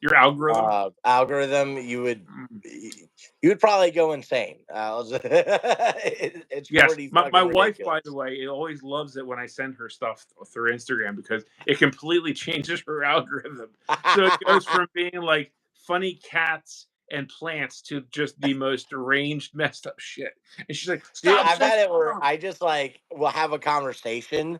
Your algorithm. algorithm, Mm. you would probably go insane. It's Yes, pretty my fucking wife, by the ridiculous. way, always loves it when I send her stuff through Instagram because it completely changes her algorithm. So it goes from being like funny cats and plants to just the most deranged, messed up shit. And she's like, Dude, "Stop, I've stop, had it where stop." I just like will have a conversation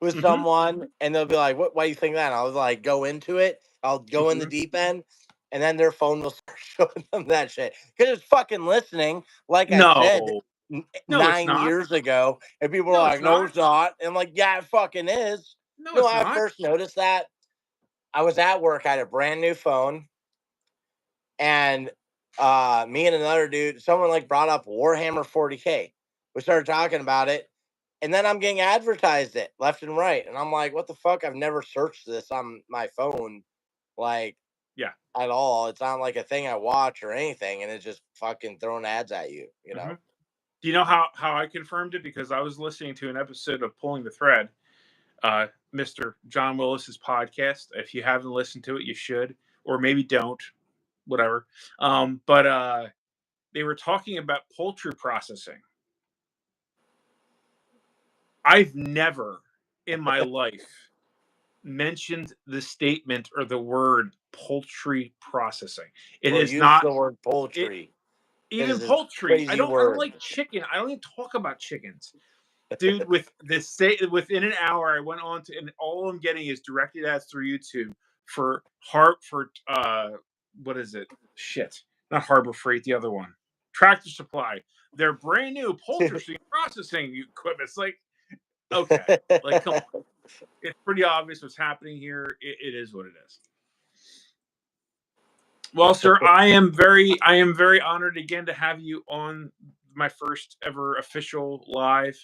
with Hmm. someone and they'll be like, "What? Why do you think that?" And I'll like go into it. I'll go in the Hmm. deep end, and then their phone will start showing them that shit because it's fucking listening. Like I said No, no, it's 9 not. years ago, and people are No, it's like, "No, not. it's not." And I'm like, "Yeah, it fucking is." No, You know, it's when I not. first noticed that, I was at work. I had a brand new phone, and me and another dude, someone like brought up Warhammer 40K. We started talking about it, and then I'm getting advertised it left and right, and I'm like, "What the fuck? I've never searched this on my phone, like Yeah. at all. It's not like a thing I watch or anything, and it's just fucking throwing ads at you, you Hmm. know." Do you know how I confirmed it? Because I was listening to an episode of Pulling the Thread, uh, Mr. John Willis's podcast. If you haven't listened to it, you should, or maybe don't, whatever. But they were talking about poultry processing. I've never in my life mentioned the statement or the word poultry processing. It Or is use not the word it, poultry. It even is a poultry. I crazy don't word. like chicken. I don't even talk about chickens. Dude, with this say within an hour, I went on to, and all I'm getting is directed ads through YouTube for what is it? Shit, not Harbor Freight, the other one, Tractor Supply. Their brand new poultry processing equipment. It's like, okay, like come on, it's pretty obvious what's happening here. It is what it is. Well, sir, I am very honored again to have you on my first ever official live.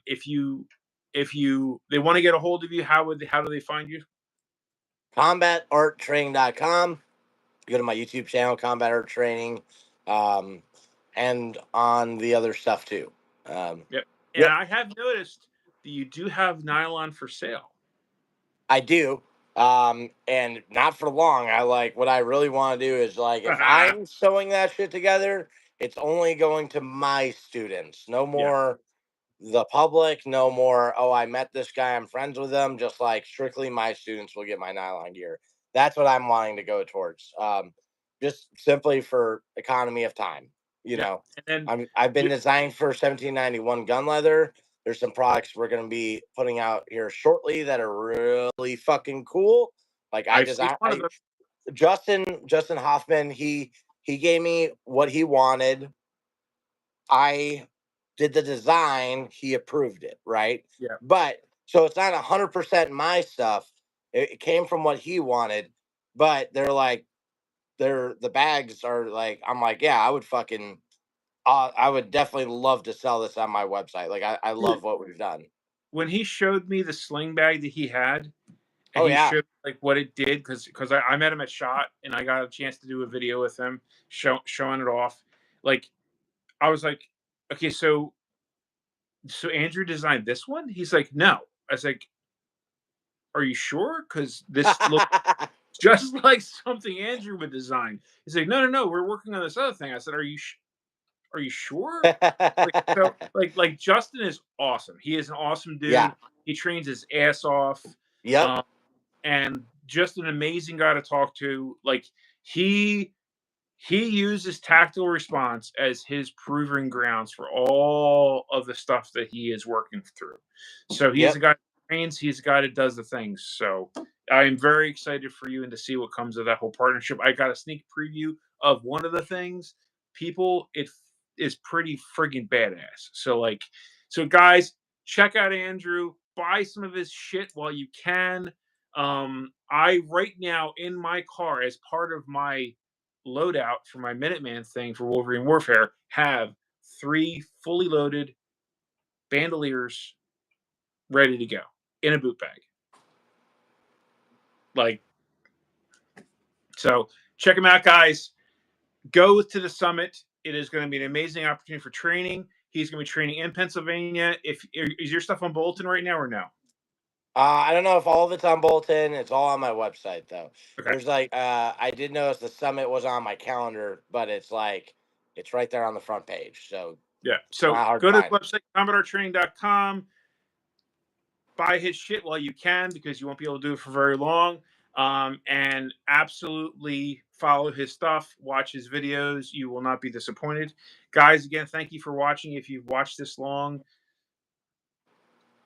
If you they want to get a hold of you, how do they find you? CombatArtTraining.com. Go to my YouTube channel, Combat Art Training, um, and on the other stuff too. Yep. And Yep, I have noticed that you do have nylon for sale. I do. And not for long. I like what I really want to do is like if I'm sewing that shit together, it's only going to my students. No Yeah. more the public, no more, oh, I met this guy, I'm friends with them. Just like strictly my students will get my nylon gear. That's what I'm wanting to go towards. Just simply for economy of time. You Yeah. know, And then I've been you, designing for 1791 gun leather. There's some products we're going to be putting out here shortly that are really fucking cool. Like I I've seen design, one of them. Justin Hoffman. He gave me what he wanted. I did the design, he approved it, right? Yeah. But so it's not 100% my stuff. It came from what he wanted, but they're like, the bags are like, I'm like, yeah, I would fucking, I would definitely love to sell this on my website. Like, I Dude, love what we've done. when he showed me the sling bag that he had, and Oh he yeah. showed like what it did because I met him at Shot and I got a chance to do a video with him showing it off. Like I was like, okay, so Andrew designed this one? He's like, no. I was like, are you sure? Because this looks just like something Andrew would design. He's like, no, no, no, we're working on this other thing. I said, are you sure? Like Justin is awesome. He is an awesome Yeah. dude. He trains his ass off. Yep. Um, and just an amazing guy to talk to. Like he he uses tactile response as his proving grounds for all of the stuff that he is working through. So he's a Yep. guy that trains, he's a guy that does the things. So I am very excited for you and to see what comes of that whole partnership. I got a sneak preview of one of the things. People, it is pretty friggin' badass. So guys, check out Andrew, buy some of his shit while you can. I right now in my car as part of my loadout for my Minuteman thing for Wolverine Warfare have 3 fully loaded bandoliers ready to go in a boot bag. Like, so check them out, guys. Go to the summit. It is going to be an amazing opportunity for training. He's going to be training in Pennsylvania. If is your stuff on Bolton right now or no? I don't know if all of it's on Bolton. It's all on my website though. Okay. There's like I did notice the summit was on my calendar, but it's like it's right there on the front page. So Yeah. it's So not hard to go to the find. website, combatartraining.com. Buy his shit while you can because you won't be able to do it for very long. And absolutely follow his stuff, watch his videos. You will not be disappointed. Guys, again, thank you for watching. If you've watched this long,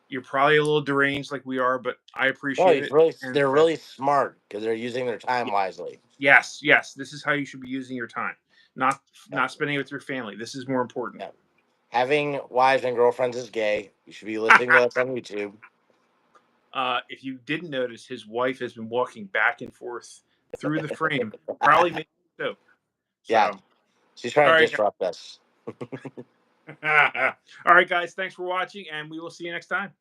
you're probably a little deranged like we are, but I No, appreciate it's it. really And they're really smart because they're using their time wisely. yes, yes, this is how you should be using your time, not Yep. not spending it with your family. This is more important. Yep. Having wives and girlfriends is gay. You should be listening to us on YouTube. If you didn't notice, his wife has been walking back and forth through the frame, probably making soap. Yeah, So, she's trying all to right, disrupt us. all right, guys. Thanks for watching, and we will see you next time.